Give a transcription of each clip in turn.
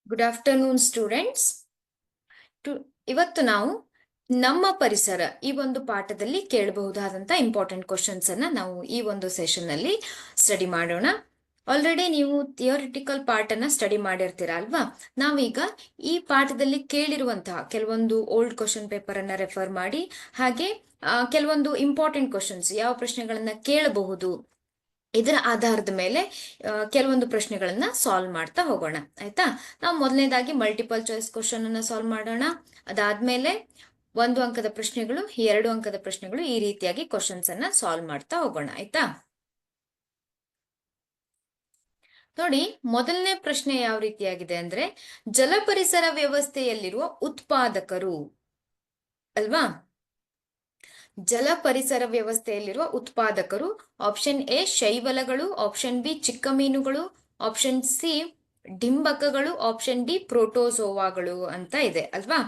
Good afternoon students. ಇವತ್ತು ನಾವು ನಮ್ಮ ಪರಿಸರ ಈ ಒಂದು ಪಾಠದಲ್ಲಿ ಕೇಳಬಹುದಾದಂತ ಇಂಪಾರ್ಟೆಂಟ್ ಕ್ವಶನ್ಸ್ ಅನ್ನ ನಾವು ಈ ಒಂದು ಸೆಷನ್ ಅಲ್ಲಿ ಸ್ಟಡಿ ಮಾಡೋಣ. ಆಲ್ರೆಡಿ ನೀವು ಥಿಯೋರಿಟಿಕಲ್ ಪಾರ್ಟ್ ಅನ್ನ ಸ್ಟಡಿ ಮಾಡಿರ್ತೀರಾ ಅಲ್ವಾ? ನಾವೀಗ ಈ ಪಾಠದಲ್ಲಿ ಕೇಳಿರುವಂತಹ ಕೆಲವೊಂದು ಓಲ್ಡ್ ಕ್ವಶನ್ ಪೇಪರ್ ಅನ್ನ ರೆಫರ್ ಮಾಡಿ, ಹಾಗೆ ಕೆಲವೊಂದು ಇಂಪಾರ್ಟೆಂಟ್ ಕ್ವಶನ್ಸ್ ಯಾವ ಪ್ರಶ್ನೆಗಳನ್ನ ಕೇಳಬಹುದು ಇದರ ಆಧಾರದ ಮೇಲೆ ಕೆಲವೊಂದು ಪ್ರಶ್ನೆಗಳನ್ನ ಸಾಲ್ವ್ ಮಾಡ್ತಾ ಹೋಗೋಣ. ಆಯ್ತಾ? ನಾವು ಮೊದಲನೇದಾಗಿ ಮಲ್ಟಿಪಲ್ ಚಾಯ್ಸ್ ಕ್ವಶನ್ ಅನ್ನ ಸಾಲ್ವ್ ಮಾಡೋಣ. ಅದಾದ್ಮೇಲೆ 1 ಅಂಕದ ಪ್ರಶ್ನೆಗಳು, 2 ಅಂಕದ ಪ್ರಶ್ನೆಗಳು, ಈ ರೀತಿಯಾಗಿ ಕ್ವಶನ್ಸ್ ಅನ್ನ ಸಾಲ್ವ್ ಮಾಡ್ತಾ ಹೋಗೋಣ. ಆಯ್ತಾ? ನೋಡಿ, ಮೊದಲನೇ ಪ್ರಶ್ನೆ ಯಾವ ರೀತಿಯಾಗಿದೆ ಅಂದ್ರೆ, ಜಲಪರಿಸರ ವ್ಯವಸ್ಥೆಯಲ್ಲಿರುವ ಉತ್ಪಾದಕರು ಅಲ್ವಾ? ಜಲ ಪರಿಸರ ವ್ಯವಸ್ಥೆಯಲ್ಲಿರುವ ಉತ್ಪಾದಕರು. ಆಪ್ಷನ್ ಎ ಶೈವಲಗಳು, ಆಪ್ಷನ್ ಬಿ ಚಿಕ್ಕ ಮೀನುಗಳು, ಆಪ್ಷನ್ ಸಿ ಡಿಂಬಕಗಳು, ಆಪ್ಷನ್ ಡಿ ಪ್ರೋಟೋಸೋವಾಗಳು ಅಂತ ಇದೆ ಅಲ್ವಾ?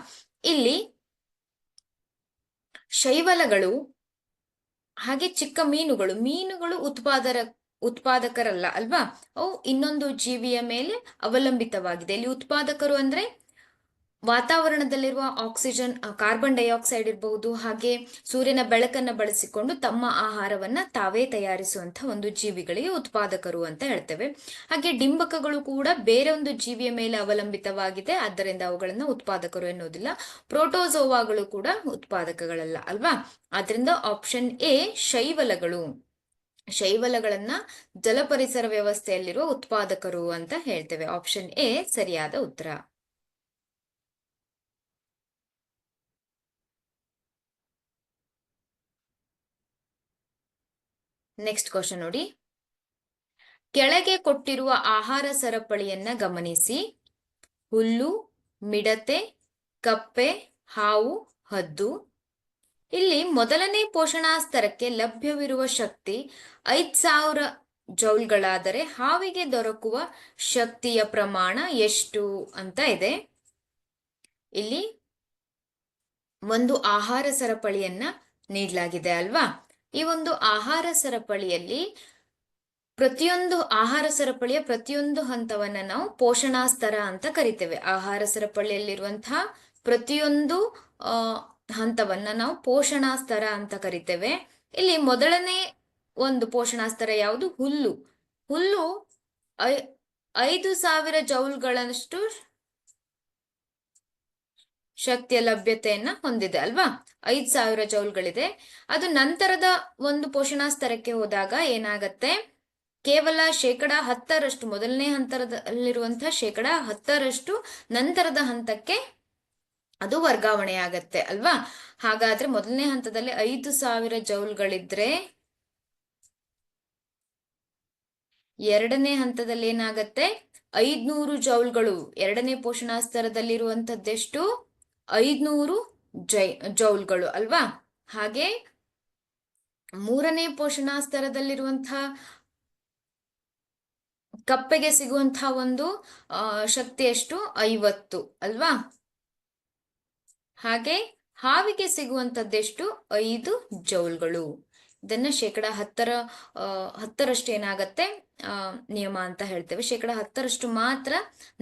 ಇಲ್ಲಿ ಶೈವಲಗಳು ಹಾಗೆ ಚಿಕ್ಕ ಮೀನುಗಳು ಉತ್ಪಾದಕರಲ್ಲ ಅಲ್ವಾ? ಅವು ಇನ್ನೊಂದು ಜೀವಿಯ ಮೇಲೆ ಅವಲಂಬಿತವಾಗಿದೆ. ಇಲ್ಲಿ ಉತ್ಪಾದಕರು ಅಂದ್ರೆ ವಾತಾವರಣದಲ್ಲಿರುವ ಆಕ್ಸಿಜನ್, ಕಾರ್ಬನ್ ಡೈಆಕ್ಸೈಡ್ ಇರಬಹುದು, ಹಾಗೆ ಸೂರ್ಯನ ಬೆಳಕನ್ನು ಬಳಸಿಕೊಂಡು ತಮ್ಮ ಆಹಾರವನ್ನ ತಾವೇ ತಯಾರಿಸುವಂತಹ ಒಂದು ಜೀವಿಗಳಿಗೆ ಉತ್ಪಾದಕರು ಅಂತ ಹೇಳ್ತೇವೆ. ಹಾಗೆ ಡಿಂಬಕಗಳು ಕೂಡ ಬೇರೆ ಒಂದು ಜೀವಿಯ ಮೇಲೆ ಅವಲಂಬಿತವಾಗಿದೆ, ಆದ್ದರಿಂದ ಅವುಗಳನ್ನ ಉತ್ಪಾದಕರು ಎನ್ನುವುದಿಲ್ಲ. ಪ್ರೋಟೋಸೋವಾಗಳು ಕೂಡ ಉತ್ಪಾದಕಗಳಲ್ಲ ಅಲ್ವಾ? ಆದ್ರಿಂದ ಆಪ್ಷನ್ ಎ ಶೈವಲಗಳನ್ನ ಜಲಪರಿಸರ ವ್ಯವಸ್ಥೆಯಲ್ಲಿರುವ ಉತ್ಪಾದಕರು ಅಂತ ಹೇಳ್ತೇವೆ. ಆಪ್ಷನ್ ಎ ಸರಿಯಾದ ಉತ್ತರ. ನೆಕ್ಸ್ಟ್ ಕ್ವಶನ್ ನೋಡಿ, ಕೆಳಗೆ ಕೊಟ್ಟಿರುವ ಆಹಾರ ಸರಪಳಿಯನ್ನ ಗಮನಿಸಿ. ಹುಲ್ಲು, ಮಿಡತೆ, ಕಪ್ಪೆ, ಹಾವು, ಹದ್ದು. ಇಲ್ಲಿ ಮೊದಲನೇ ಪೋಷಣಾ ಸ್ತರಕ್ಕೆ ಲಭ್ಯವಿರುವ ಶಕ್ತಿ 5000 ಜೌಲ್ಗಳಾದರೆ ಹಾವಿಗೆ ದೊರಕುವ ಶಕ್ತಿಯ ಪ್ರಮಾಣ ಎಷ್ಟು ಅಂತ ಇದೆ. ಇಲ್ಲಿ ಒಂದು ಆಹಾರ ಸರಪಳಿಯನ್ನ ನೀಡಲಾಗಿದೆ ಅಲ್ವಾ? ಈ ಒಂದು ಆಹಾರ ಸರಪಳಿಯಲ್ಲಿ ಪ್ರತಿಯೊಂದು ಹಂತವನ್ನ ನಾವು ಪೋಷಣಾ ಸ್ತರ ಅಂತ ಕರಿತೇವೆ. ಆಹಾರ ಸರಪಳಿಯಲ್ಲಿರುವಂತಹ ಪ್ರತಿಯೊಂದು ಹಂತವನ್ನ ನಾವು ಪೋಷಣಾ ಸ್ತರ ಅಂತ ಕರಿತೇವೆ. ಇಲ್ಲಿ ಮೊದಲನೇ ಒಂದು ಪೋಷಣಾ ಸ್ತರ ಯಾವುದು? ಹುಲ್ಲು 5000 ಜೌಲ್ಗಳಷ್ಟು ಶಕ್ತಿಯ ಲಭ್ಯತೆಯನ್ನ ಹೊಂದಿದೆ ಅಲ್ವಾ? 5000 ಜೌಲ್ಗಳಿದೆ. ಅದು ನಂತರದ ಒಂದು ಪೋಷಣಾ ಸ್ತರಕ್ಕೆ ಹೋದಾಗ ಏನಾಗತ್ತೆ? ಕೇವಲ 10% ಮೊದಲನೇ ಹಂತದಲ್ಲಿರುವಂತಹ 10% ನಂತರದ ಹಂತಕ್ಕೆ ಅದು ವರ್ಗಾವಣೆ ಆಗತ್ತೆ ಅಲ್ವಾ? ಹಾಗಾದ್ರೆ ಮೊದಲನೇ ಹಂತದಲ್ಲಿ 5000 ಜೌಲ್ಗಳಿದ್ರೆ ಎರಡನೇ ಹಂತದಲ್ಲಿ ಏನಾಗತ್ತೆ? 500 ಜೌಲ್ಗಳು. ಎರಡನೇ ಪೋಷಣಾ ಸ್ತರದಲ್ಲಿರುವಂತದ್ದೆಷ್ಟು? 500 ಜೌಲ್ಗಳು ಅಲ್ವಾ? ಹಾಗೆ ಮೂರನೇ ಪೋಷಣಾ ಸ್ತರದಲ್ಲಿರುವಂತಹ ಕಪ್ಪೆಗೆ ಸಿಗುವಂತಹ ಒಂದು ಶಕ್ತಿ ಎಷ್ಟು? 50 ಅಲ್ವಾ? ಹಾಗೆ ಹಾವಿಗೆ ಸಿಗುವಂತದ್ದೆಷ್ಟು? 5 ಜೌಲ್ಗಳು. ಇದನ್ನ 10% ಏನಾಗತ್ತೆ ನಿಯಮ ಅಂತ ಹೇಳ್ತೇವೆ. 10% ಮಾತ್ರ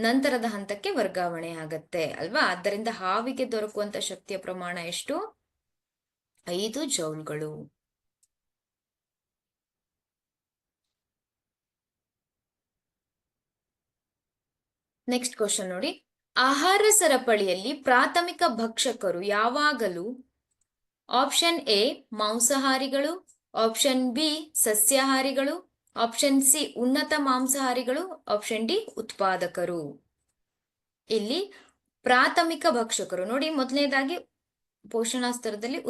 ನಂತರದ ಹಂತಕ್ಕೆ ವರ್ಗಾವಣೆ ಆಗತ್ತೆ ಅಲ್ವಾ? ಆದ್ದರಿಂದ ಹಾವಿಗೆ ದೊರಕುವಂತ ಶಕ್ತಿಯ ಪ್ರಮಾಣ ಎಷ್ಟು? 5 ಜೌಲ್ಗಳು. ನೆಕ್ಸ್ಟ್ ಕ್ವಶನ್ ನೋಡಿ, ಆಹಾರ ಸರಪಳಿಯಲ್ಲಿ ಪ್ರಾಥಮಿಕ ಭಕ್ಷಕರು ಯಾವಾಗಲೂ ಆಪ್ಷನ್ ಎ ಮಾಂಸಾಹಾರಿಗಳು, ಆಪ್ಷನ್ ಬಿ ಸಸ್ಯಾಹಾರಿಗಳು, ಆಪ್ಷನ್ ಸಿ ಉನ್ನತ ಮಾಂಸಾಹಾರಿಗಳು, ಆಪ್ಷನ್ ಡಿ ಉತ್ಪಾದಕರು. ಇಲ್ಲಿ ಪ್ರಾಥಮಿಕ ಭಕ್ಷಕರು ನೋಡಿ, ಮೊದಲನೇದಾಗಿ ಪೋಷಣಾ ಸ್ತರದಲ್ಲಿ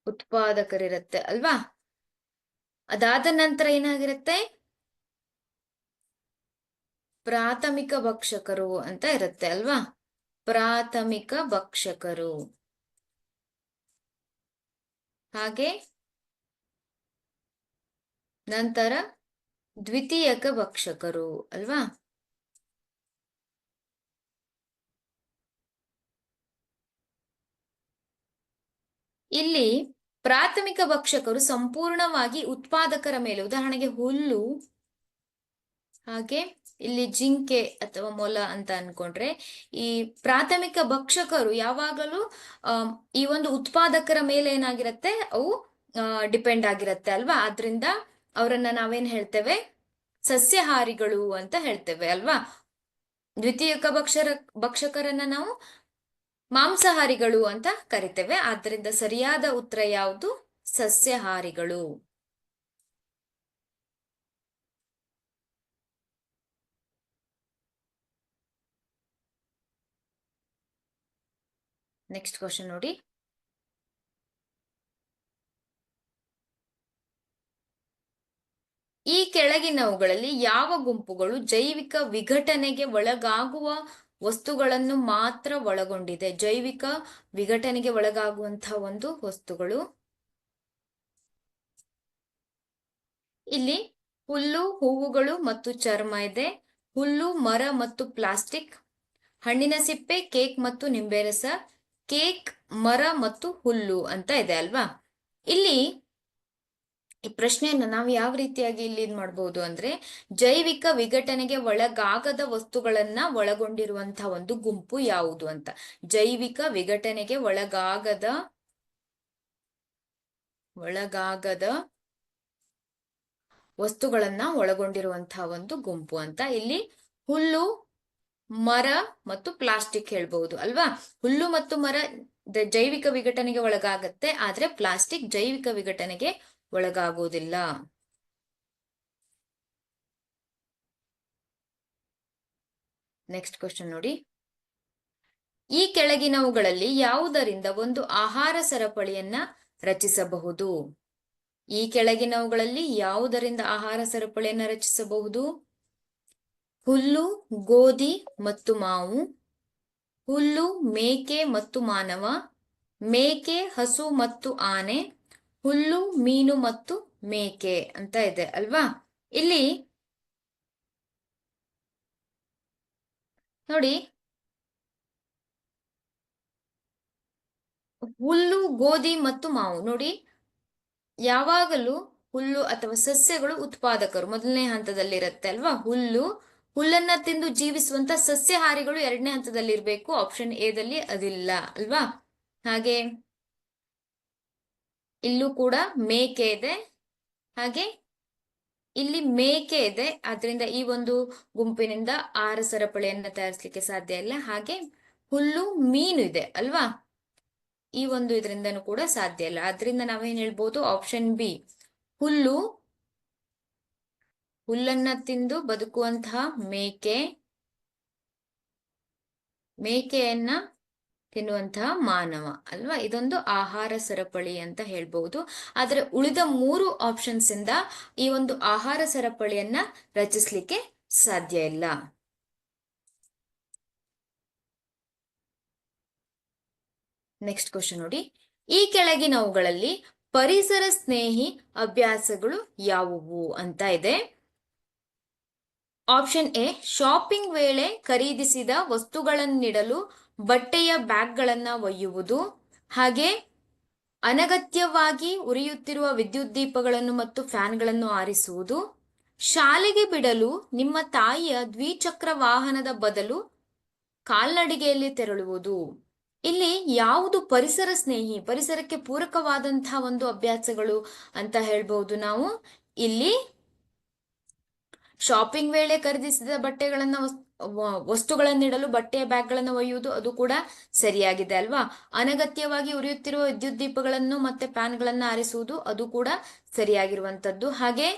ಉತ್ಪಾದಕರಿರುತ್ತೆ ಅಲ್ವಾ? ಅದಾದ ನಂತರ ಏನಾಗಿರುತ್ತೆ? ಪ್ರಾಥಮಿಕ ಭಕ್ಷಕರು ಅಂತ ಇರುತ್ತೆ ಅಲ್ವಾ? ಪ್ರಾಥಮಿಕ ಭಕ್ಷಕರು. ಹಾಗೆ ನಂತರ ದ್ವಿತೀಯಕ ಭಕ್ಷಕರು ಅಲ್ವಾ? ಇಲ್ಲಿ ಪ್ರಾಥಮಿಕ ಭಕ್ಷಕರು ಸಂಪೂರ್ಣವಾಗಿ ಉತ್ಪಾದಕರ ಮೇಲೆ, ಉದಾಹರಣೆಗೆ ಹುಲ್ಲು, ಹಾಗೆ ಇಲ್ಲಿ ಜಿಂಕೆ ಅಥವಾ ಮೊಲ ಅಂತ ಅನ್ಕೊಂಡ್ರೆ, ಈ ಪ್ರಾಥಮಿಕ ಭಕ್ಷಕರು ಯಾವಾಗಲೂ ಈ ಒಂದು ಉತ್ಪಾದಕರ ಮೇಲೆ ಏನಾಗಿರತ್ತೆ, ಅವು ಡಿಪೆಂಡ್ ಆಗಿರತ್ತೆ ಅಲ್ವಾ. ಆದ್ರಿಂದ ಅವರನ್ನ ನಾವೇನ್ ಹೇಳ್ತೇವೆ, ಸಸ್ಯಾಹಾರಿಗಳು ಅಂತ ಹೇಳ್ತೇವೆ ಅಲ್ವಾ. ದ್ವಿತೀಯಕ ಭಕ್ಷಕರನ್ನ ನಾವು ಮಾಂಸಾಹಾರಿಗಳು ಅಂತ ಕರಿತೇವೆ. ಆದ್ದರಿಂದ ಸರಿಯಾದ ಉತ್ತರ ಯಾವುದು, ಸಸ್ಯಾಹಾರಿಗಳು. ನೆಕ್ಸ್ಟ್ ಕ್ವಶನ್ ನೋಡಿ. ಈ ಕೆಳಗಿನವುಗಳಲ್ಲಿ ಯಾವ ಗುಂಪುಗಳು ಜೈವಿಕ ವಿಘಟನೆಗೆ ಒಳಗಾಗುವ ವಸ್ತುಗಳನ್ನು ಮಾತ್ರ ಒಳಗೊಂಡಿದೆ? ಜೈವಿಕ ವಿಘಟನೆಗೆ ಒಳಗಾಗುವಂತಹ ಒಂದು ವಸ್ತುಗಳು, ಇಲ್ಲಿ ಹುಲ್ಲು, ಹೂವುಗಳು ಮತ್ತು ಚರ್ಮ ಇದೆ. ಹುಲ್ಲು, ಮರ ಮತ್ತು ಪ್ಲಾಸ್ಟಿಕ್, ಹಣ್ಣಿನ ಸಿಪ್ಪೆ, ಕೇಕ್ ಮತ್ತು ನಿಂಬೆ ರಸ, ಕೇಕ್, ಮರ ಮತ್ತು ಹುಲ್ಲು ಅಂತ ಇದೆ ಅಲ್ವಾ. ಇಲ್ಲಿ ಈ ಪ್ರಶ್ನೆಯನ್ನ ನಾವು ಯಾವ ರೀತಿಯಾಗಿ ಇಲ್ಲಿ ಇದ್ ಮಾಡ್ಬೋದು ಅಂದ್ರೆ, ಜೈವಿಕ ವಿಘಟನೆಗೆ ಒಳಗಾಗದ ವಸ್ತುಗಳನ್ನ ಒಳಗೊಂಡಿರುವಂತಹ ಒಂದು ಗುಂಪು ಯಾವುದು ಅಂತ. ಜೈವಿಕ ವಿಘಟನೆಗೆ ಒಳಗಾಗದ ವಸ್ತುಗಳನ್ನ ಒಳಗೊಂಡಿರುವಂತಹ ಒಂದು ಗುಂಪು ಅಂತ. ಇಲ್ಲಿ ಹುಲ್ಲು, ಮರ ಮತ್ತು ಪ್ಲಾಸ್ಟಿಕ್ ಹೇಳ್ಬಹುದು ಅಲ್ವಾ. ಹುಲ್ಲು ಮತ್ತು ಮರ ಜೈವಿಕ ವಿಘಟನೆಗೆ ಒಳಗಾಗತ್ತೆ, ಆದ್ರೆ ಪ್ಲಾಸ್ಟಿಕ್ ಜೈವಿಕ ವಿಘಟನೆಗೆ ಒಳಗಾಗುವುದಿಲ್ಲ. ನೆಕ್ಸ್ಟ್ ಕ್ವಶನ್ ನೋಡಿ. ಈ ಕೆಳಗಿನವುಗಳಲ್ಲಿ ಯಾವುದರಿಂದ ಒಂದು ಆಹಾರ ಸರಪಳಿಯನ್ನ ರಚಿಸಬಹುದು? ಈ ಕೆಳಗಿನವುಗಳಲ್ಲಿ ಯಾವುದರಿಂದ ಆಹಾರ ಸರಪಳಿಯನ್ನ ರಚಿಸಬಹುದು? ಹುಲ್ಲು, ಗೋಧಿ ಮತ್ತು ಮಾವು, ಹುಲ್ಲು, ಮೇಕೆ ಮತ್ತು ಮಾನವ, ಮೇಕೆ, ಹಸು ಮತ್ತು ಆನೆ, ಹುಲ್ಲು, ಮೀನು ಮತ್ತು ಮೇಕೆ ಅಂತ ಇದೆ ಅಲ್ವಾ. ಇಲ್ಲಿ ನೋಡಿ, ಹುಲ್ಲು, ಗೋಧಿ ಮತ್ತು ಮಾವು ನೋಡಿ, ಯಾವಾಗಲೂ ಹುಲ್ಲು ಅಥವಾ ಸಸ್ಯಗಳು ಉತ್ಪಾದಕರು ಮೊದಲನೇ ಹಂತದಲ್ಲಿರುತ್ತೆ ಅಲ್ವಾ. ಹುಲ್ಲನ್ನ ತಿಂದು ಜೀವಿಸುವಂತ ಸಸ್ಯಾಹಾರಿಗಳು ಎರಡನೇ ಹಂತದಲ್ಲಿ ಇರ್ಬೇಕು. ಆಪ್ಷನ್ ಎ ದಲ್ಲಿ ಅದಿಲ್ಲ ಅಲ್ವಾ. ಹಾಗೆ ಇಲ್ಲೂ ಕೂಡ ಮೇಕೆ ಇದೆ, ಹಾಗೆ ಇಲ್ಲಿ ಮೇಕೆ ಇದೆ. ಆದ್ರಿಂದ ಈ ಒಂದು ಗುಂಪಿನಿಂದ ಆಹಾರ ಸರಪಳಿಯನ್ನ ತಯಾರಿಸಲಿಕ್ಕೆ ಸಾಧ್ಯ ಇಲ್ಲ. ಹಾಗೆ ಹುಲ್ಲು, ಮೀನು ಇದೆ ಅಲ್ವಾ, ಈ ಒಂದು ಇದರಿಂದನೂ ಕೂಡ ಸಾಧ್ಯ ಇಲ್ಲ. ಆದ್ರಿಂದ ನಾವೇನ್ ಹೇಳ್ಬೋದು, ಆಪ್ಷನ್ ಬಿ, ಹುಲ್ಲನ್ನ ತಿಂದು ಬದುಕುವಂತಹ ಮೇಕೆಯನ್ನ ತಿನ್ನುವಂತಹ ಮಾನವ ಅಲ್ವಾ. ಇದೊಂದು ಆಹಾರ ಸರಪಳಿ ಅಂತ ಹೇಳ್ಬಹುದು. ಆದ್ರೆ ಉಳಿದ 3 ಆಪ್ಷನ್ಸ್ ಇಂದ ಈ ಒಂದು ಆಹಾರ ಸರಪಳಿಯನ್ನ ರಚಿಸ್ಲಿಕ್ಕೆ ಸಾಧ್ಯ ಇಲ್ಲ. ನೆಕ್ಸ್ಟ್ ಕ್ವಶನ್ ನೋಡಿ. ಈ ಕೆಳಗಿನವುಗಳಲ್ಲಿ ಪರಿಸರ ಸ್ನೇಹಿ ಅಭ್ಯಾಸಗಳು ಯಾವುವು ಅಂತ ಇದೆ. ಆಪ್ಷನ್ ಎ, ಶಾಪಿಂಗ್ ವೇಳೆ ಖರೀದಿಸಿದ ವಸ್ತುಗಳನ್ನಿಡಲು ಬಟ್ಟೆಯ ಬ್ಯಾಗ್ಗಳನ್ನ ಒಯ್ಯುವುದು, ಹಾಗೆ ಅನಗತ್ಯವಾಗಿ ಉರಿಯುತ್ತಿರುವ ವಿದ್ಯುತ್ ದೀಪಗಳನ್ನು ಮತ್ತು ಫ್ಯಾನ್ಗಳನ್ನು ಆರಿಸುವುದು, ಶಾಲೆಗೆ ಬಿಡಲು ನಿಮ್ಮ ತಾಯಿಯ ದ್ವಿಚಕ್ರ ವಾಹನದ ಬದಲು ಕಾಲ್ನಡಿಗೆಯಲ್ಲಿ ತೆರಳುವುದು. ಇಲ್ಲಿ ಯಾವುದು ಪರಿಸರ ಸ್ನೇಹಿ, ಪರಿಸರಕ್ಕೆ ಪೂರಕವಾದಂತಹ ಒಂದು ಅಭ್ಯಾಸಗಳು ಅಂತ ಹೇಳ್ಬಹುದು ನಾವು. ಇಲ್ಲಿ ಶಾಪಿಂಗ್ ವೇಳೆ ಖರೀದಿಸಿದ ವಸ್ತುಗಳನ್ನಿಡಲು ಬಟ್ಟೆಯ ಬ್ಯಾಗ್ಗಳನ್ನು ಒಯ್ಯುವುದು, ಅದು ಕೂಡ ಸರಿಯಾಗಿದೆ ಅಲ್ವಾ. ಅನಗತ್ಯವಾಗಿ ಉರಿಯುತ್ತಿರುವ ವಿದ್ಯುತ್ ದೀಪಗಳನ್ನು ಮತ್ತೆ ಫ್ಯಾನ್ಗಳನ್ನ ಆರಿಸುವುದು, ಅದು ಕೂಡ ಸರಿಯಾಗಿರುವಂತದ್ದು. ಹಾಗೆ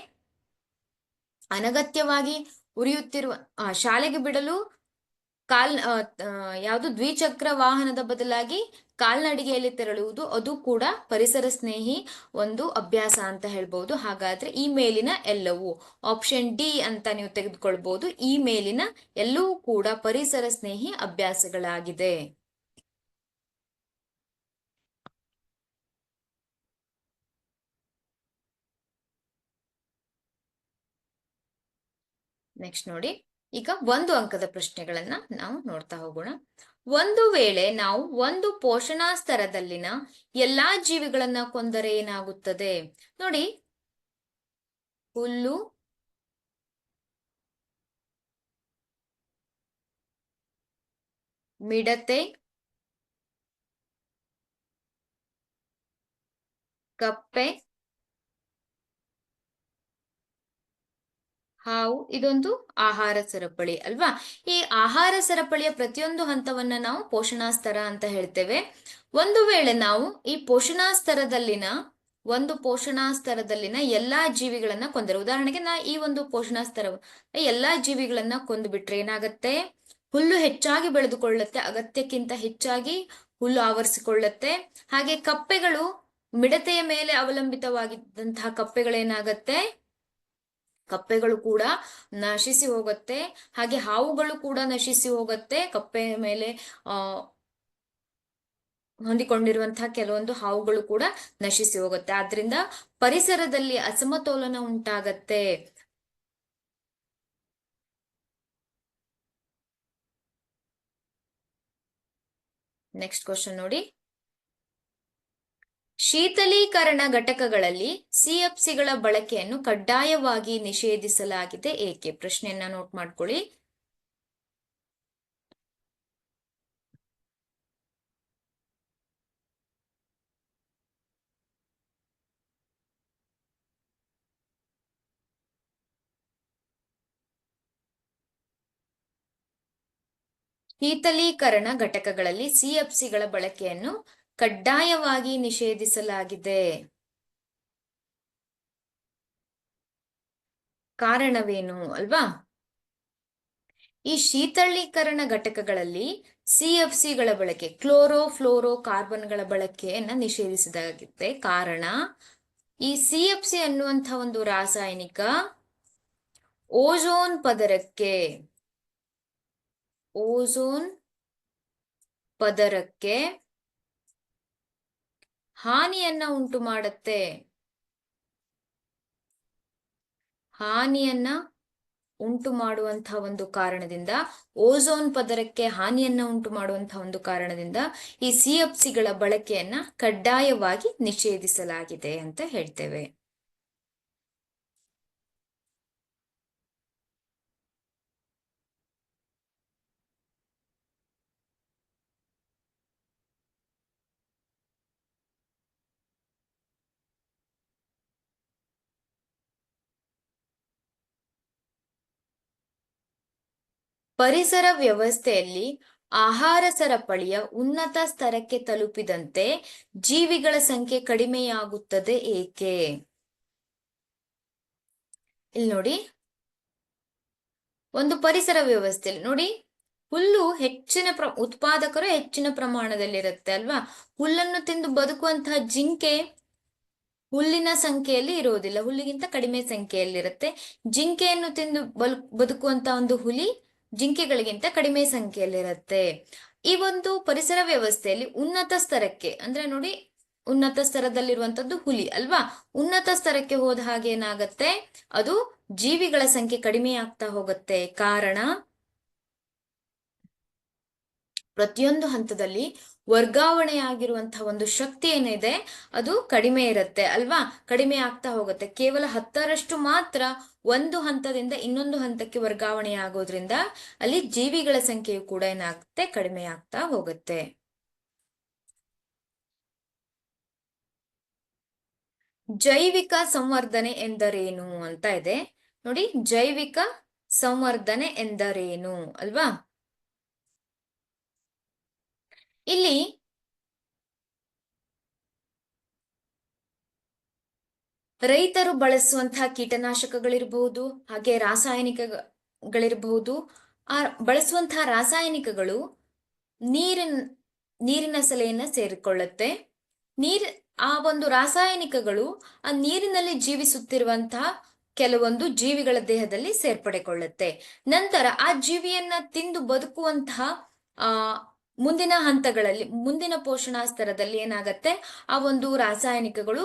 ಅನಗತ್ಯವಾಗಿ ಉರಿಯುತ್ತಿರುವ ಶಾಲೆಗೆ ಬಿಡಲು ಯಾವುದು ದ್ವಿಚಕ್ರ ವಾಹನದ ಬದಲಾಗಿ ಕಾಲ್ನಡಿಗೆಯಲ್ಲಿ ತೆರಳುವುದು, ಅದು ಕೂಡ ಪರಿಸರ ಸ್ನೇಹಿ ಒಂದು ಅಭ್ಯಾಸ ಅಂತ ಹೇಳ್ಬಹುದು. ಹಾಗಾದ್ರೆ ಈ ಮೇಲಿನ ಎಲ್ಲವೂ, ಆಪ್ಷನ್ ಡಿ ಅಂತ ನೀವು ತೆಗೆದುಕೊಳ್ಬಹುದು, ಈ ಮೇಲಿನ ಎಲ್ಲವೂ ಕೂಡ ಪರಿಸರ ಸ್ನೇಹಿ ಅಭ್ಯಾಸಗಳಾಗಿದೆ. ನೆಕ್ಸ್ಟ್ ನೋಡಿ. ಈಗ 1 ಅಂಕದ ಪ್ರಶ್ನೆಗಳನ್ನ ನಾವು ನೋಡ್ತಾ ಹೋಗೋಣ. ಒಂದು ವೇಳೆ ನಾವು ಒಂದು ಪೋಷಣಾ ಸ್ತರದಲ್ಲಿನ ಎಲ್ಲಾ ಜೀವಿಗಳನ್ನ ಕೊಂದರೆ ಏನಾಗುತ್ತದೆ? ನೋಡಿ, ಹುಲ್ಲು, ಮಿಡತೆ, ಕಪ್ಪೆ, ಹಾವು, ಇದೊಂದು ಆಹಾರ ಸರಪಳಿ ಅಲ್ವಾ? ಈ ಆಹಾರ ಸರಪಳಿಯ ಪ್ರತಿಯೊಂದು ಹಂತವನ್ನ ನಾವು ಪೋಷಣಾ ಸ್ತರ ಅಂತ ಹೇಳ್ತೇವೆ. ಒಂದು ವೇಳೆ ನಾವು ಈ ಒಂದು ಪೋಷಣಾ ಸ್ತರದಲ್ಲಿನ ಎಲ್ಲಾ ಜೀವಿಗಳನ್ನ ಕೊಂದರೆ, ಉದಾಹರಣೆಗೆ ಈ ಒಂದು ಪೋಷಣಾ ಸ್ತರ ಎಲ್ಲಾ ಜೀವಿಗಳನ್ನ ಕೊಂದು ಬಿಟ್ರೆ ಏನಾಗತ್ತೆ? ಹುಲ್ಲು ಹೆಚ್ಚಾಗಿ ಬೆಳೆದುಕೊಳ್ಳುತ್ತೆ, ಅಗತ್ಯಕ್ಕಿಂತ ಹೆಚ್ಚಾಗಿ ಹುಲ್ಲು ಆವರಿಸಿಕೊಳ್ಳುತ್ತೆ. ಹಾಗೆ ಕಪ್ಪೆಗಳು, ಮಿಡತೆಯ ಮೇಲೆ ಅವಲಂಬಿತವಾಗಿದ್ದಂತಹ ಕಪ್ಪೆಗಳು ಕೂಡ ನಶಿಸಿ ಹೋಗುತ್ತೆ. ಹಾಗೆ ಹಾವುಗಳು ಕೂಡ ನಶಿಸಿ ಹೋಗುತ್ತೆ. ಕಪ್ಪೆಯ ಮೇಲೆ ಹೊಂದಿಕೊಂಡಿರುವಂತಹ ಕೆಲವೊಂದು ಹಾವುಗಳು ಕೂಡ ನಶಿಸಿ ಹೋಗುತ್ತೆ. ಆದ್ರಿಂದ ಪರಿಸರದಲ್ಲಿ ಅಸಮತೋಲನ ಉಂಟಾಗತ್ತೆ. ನೆಕ್ಸ್ಟ್ ಕ್ವಶನ್ ನೋಡಿ, ಶೀತಲೀಕರಣ ಘಟಕಗಳಲ್ಲಿ ಸಿಎಫ್ಸಿಗಳ ಬಳಕೆಯನ್ನು ಕಡ್ಡಾಯವಾಗಿ ನಿಷೇಧಿಸಲಾಗಿದೆ ಏಕೆ? ಪ್ರಶ್ನೆಯನ್ನ ನೋಟ್ ಮಾಡ್ಕೊಳ್ಳಿ. ಶೀತಲೀಕರಣ ಘಟಕಗಳಲ್ಲಿ ಸಿಎಫ್ಸಿಗಳ ಬಳಕೆಯನ್ನು ಕಡ್ಡಾಯವಾಗಿ ನಿಷೇಧಿಸಲಾಗಿದೆ. ಕಾರಣವೇನು ಅಲ್ವಾ? ಈ ಶೀತಲೀಕರಣ ಘಟಕಗಳಲ್ಲಿ ಸಿಎಫ್ಸಿಗಳ ಬಳಕೆ, ಕ್ಲೋರೋಫ್ಲೋರೋ ಕಾರ್ಬನ್ಗಳ ಬಳಕೆಯನ್ನ ನಿಷೇಧಿಸಲಾಗಿದೆ. ಕಾರಣ, ಈ ಸಿಎಫ್ಸಿ ಅನ್ನುವಂತಹ ಒಂದು ರಾಸಾಯನಿಕ ಓಝೋನ್ ಪದರಕ್ಕೆ ಹಾನಿಯನ್ನ ಉಂಟು ಮಾಡುತ್ತೆ. ಓಝೋನ್ ಪದರಕ್ಕೆ ಹಾನಿಯನ್ನ ಉಂಟು ಮಾಡುವಂತಹ ಒಂದು ಕಾರಣದಿಂದ ಈ ಸಿಎಫ್ಸಿಗಳ ಬಳಕೆಯನ್ನ ಕಡ್ಡಾಯವಾಗಿ ನಿಷೇಧಿಸಲಾಗಿದೆ ಅಂತ ಹೇಳ್ತೇವೆ. ಪರಿಸರ ವ್ಯವಸ್ಥೆಯಲ್ಲಿ ಆಹಾರ ಸರಪಳಿಯ ಉನ್ನತ ಸ್ತರಕ್ಕೆ ತಲುಪಿದಂತೆ ಜೀವಿಗಳ ಸಂಖ್ಯೆ ಕಡಿಮೆಯಾಗುತ್ತದೆ ಏಕೆ? ಇಲ್ಲಿ ನೋಡಿ, ಒಂದು ಪರಿಸರ ವ್ಯವಸ್ಥೆಯಲ್ಲಿ ನೋಡಿ, ಹುಲ್ಲು ಉತ್ಪಾದಕರು ಹೆಚ್ಚಿನ ಪ್ರಮಾಣದಲ್ಲಿರುತ್ತೆ ಅಲ್ವಾ? ಹುಲ್ಲನ್ನು ತಿಂದು ಬದುಕುವಂತಹ ಜಿಂಕೆ ಹುಲ್ಲಿನ ಸಂಖ್ಯೆಯಲ್ಲಿ ಇರುವುದಿಲ್ಲ, ಹುಲ್ಲಿಗಿಂತ ಕಡಿಮೆ ಸಂಖ್ಯೆಯಲ್ಲಿರುತ್ತೆ. ಜಿಂಕೆಯನ್ನು ತಿಂದು ಬದುಕುವಂತ ಒಂದು ಹುಲಿ ಜಿಂಕೆಗಳಿಗಿಂತ ಕಡಿಮೆ ಸಂಖ್ಯೆಯಲ್ಲಿರುತ್ತೆ. ಈ ಒಂದು ಪರಿಸರ ವ್ಯವಸ್ಥೆಯಲ್ಲಿ ಉನ್ನತ ಸ್ತರಕ್ಕೆ, ಅಂದ್ರೆ ನೋಡಿ, ಉನ್ನತ ಸ್ತರದಲ್ಲಿರುವಂತದ್ದು ಹುಲಿ ಅಲ್ವಾ? ಉನ್ನತ ಸ್ತರಕ್ಕೆ ಹೋದ ಹಾಗೆ ಏನಾಗತ್ತೆ? ಅದು ಜೀವಿಗಳ ಸಂಖ್ಯೆ ಕಡಿಮೆ ಆಗ್ತಾ ಹೋಗುತ್ತೆ. ಕಾರಣ, ಪ್ರತಿಯೊಂದು ಹಂತದಲ್ಲಿ ವರ್ಗಾವಣೆಯಾಗಿರುವಂತಹ ಒಂದು ಶಕ್ತಿ ಏನಿದೆ ಅದು ಕಡಿಮೆ ಇರುತ್ತೆ ಅಲ್ವಾ? ಕಡಿಮೆ ಆಗ್ತಾ ಹೋಗುತ್ತೆ. ಕೇವಲ 10ರಷ್ಟು ಮಾತ್ರ ಒಂದು ಹಂತದಿಂದ ಇನ್ನೊಂದು ಹಂತಕ್ಕೆ ವರ್ಗಾವಣೆ ಆಗೋದ್ರಿಂದ ಅಲ್ಲಿ ಜೀವಿಗಳ ಸಂಖ್ಯೆಯು ಕೂಡ ಏನಾಗುತ್ತೆ? ಕಡಿಮೆ ಆಗ್ತಾ ಹೋಗುತ್ತೆ. ಜೈವಿಕ ಸಂವರ್ಧನೆ ಎಂದರೇನು ಅಂತ ಇದೆ ನೋಡಿ. ಜೈವಿಕ ಸಂವರ್ಧನೆ ಎಂದರೇನು ಅಲ್ವಾ? ಇಲ್ಲಿ ರೈತರು ಬಳಸುವಂತಹ ಕೀಟನಾಶಕಗಳಿರಬಹುದು, ಹಾಗೆ ರಾಸಾಯನಿಕಗಳಿರಬಹುದು. ಬಳಸುವಂತಹ ರಾಸಾಯನಿಕಗಳು ನೀರಿನ ಸಲೆಯನ್ನ ಸೇರಿಕೊಳ್ಳುತ್ತೆ. ಆ ಒಂದು ರಾಸಾಯನಿಕಗಳು ಆ ನೀರಿನಲ್ಲಿ ಜೀವಿಸುತ್ತಿರುವಂತಹ ಕೆಲವೊಂದು ಜೀವಿಗಳ ದೇಹದಲ್ಲಿ ಸೇರ್ಪಡೆಗೊಳ್ಳುತ್ತೆ. ನಂತರ ಆ ಜೀವಿಯನ್ನ ತಿಂದು ಬದುಕುವಂತಹ ಮುಂದಿನ ಹಂತಗಳಲ್ಲಿ, ಮುಂದಿನ ಪೋಷಣಾ ಸ್ತರದಲ್ಲಿ ಏನಾಗತ್ತೆ? ಆ ಒಂದು ರಾಸಾಯನಿಕಗಳು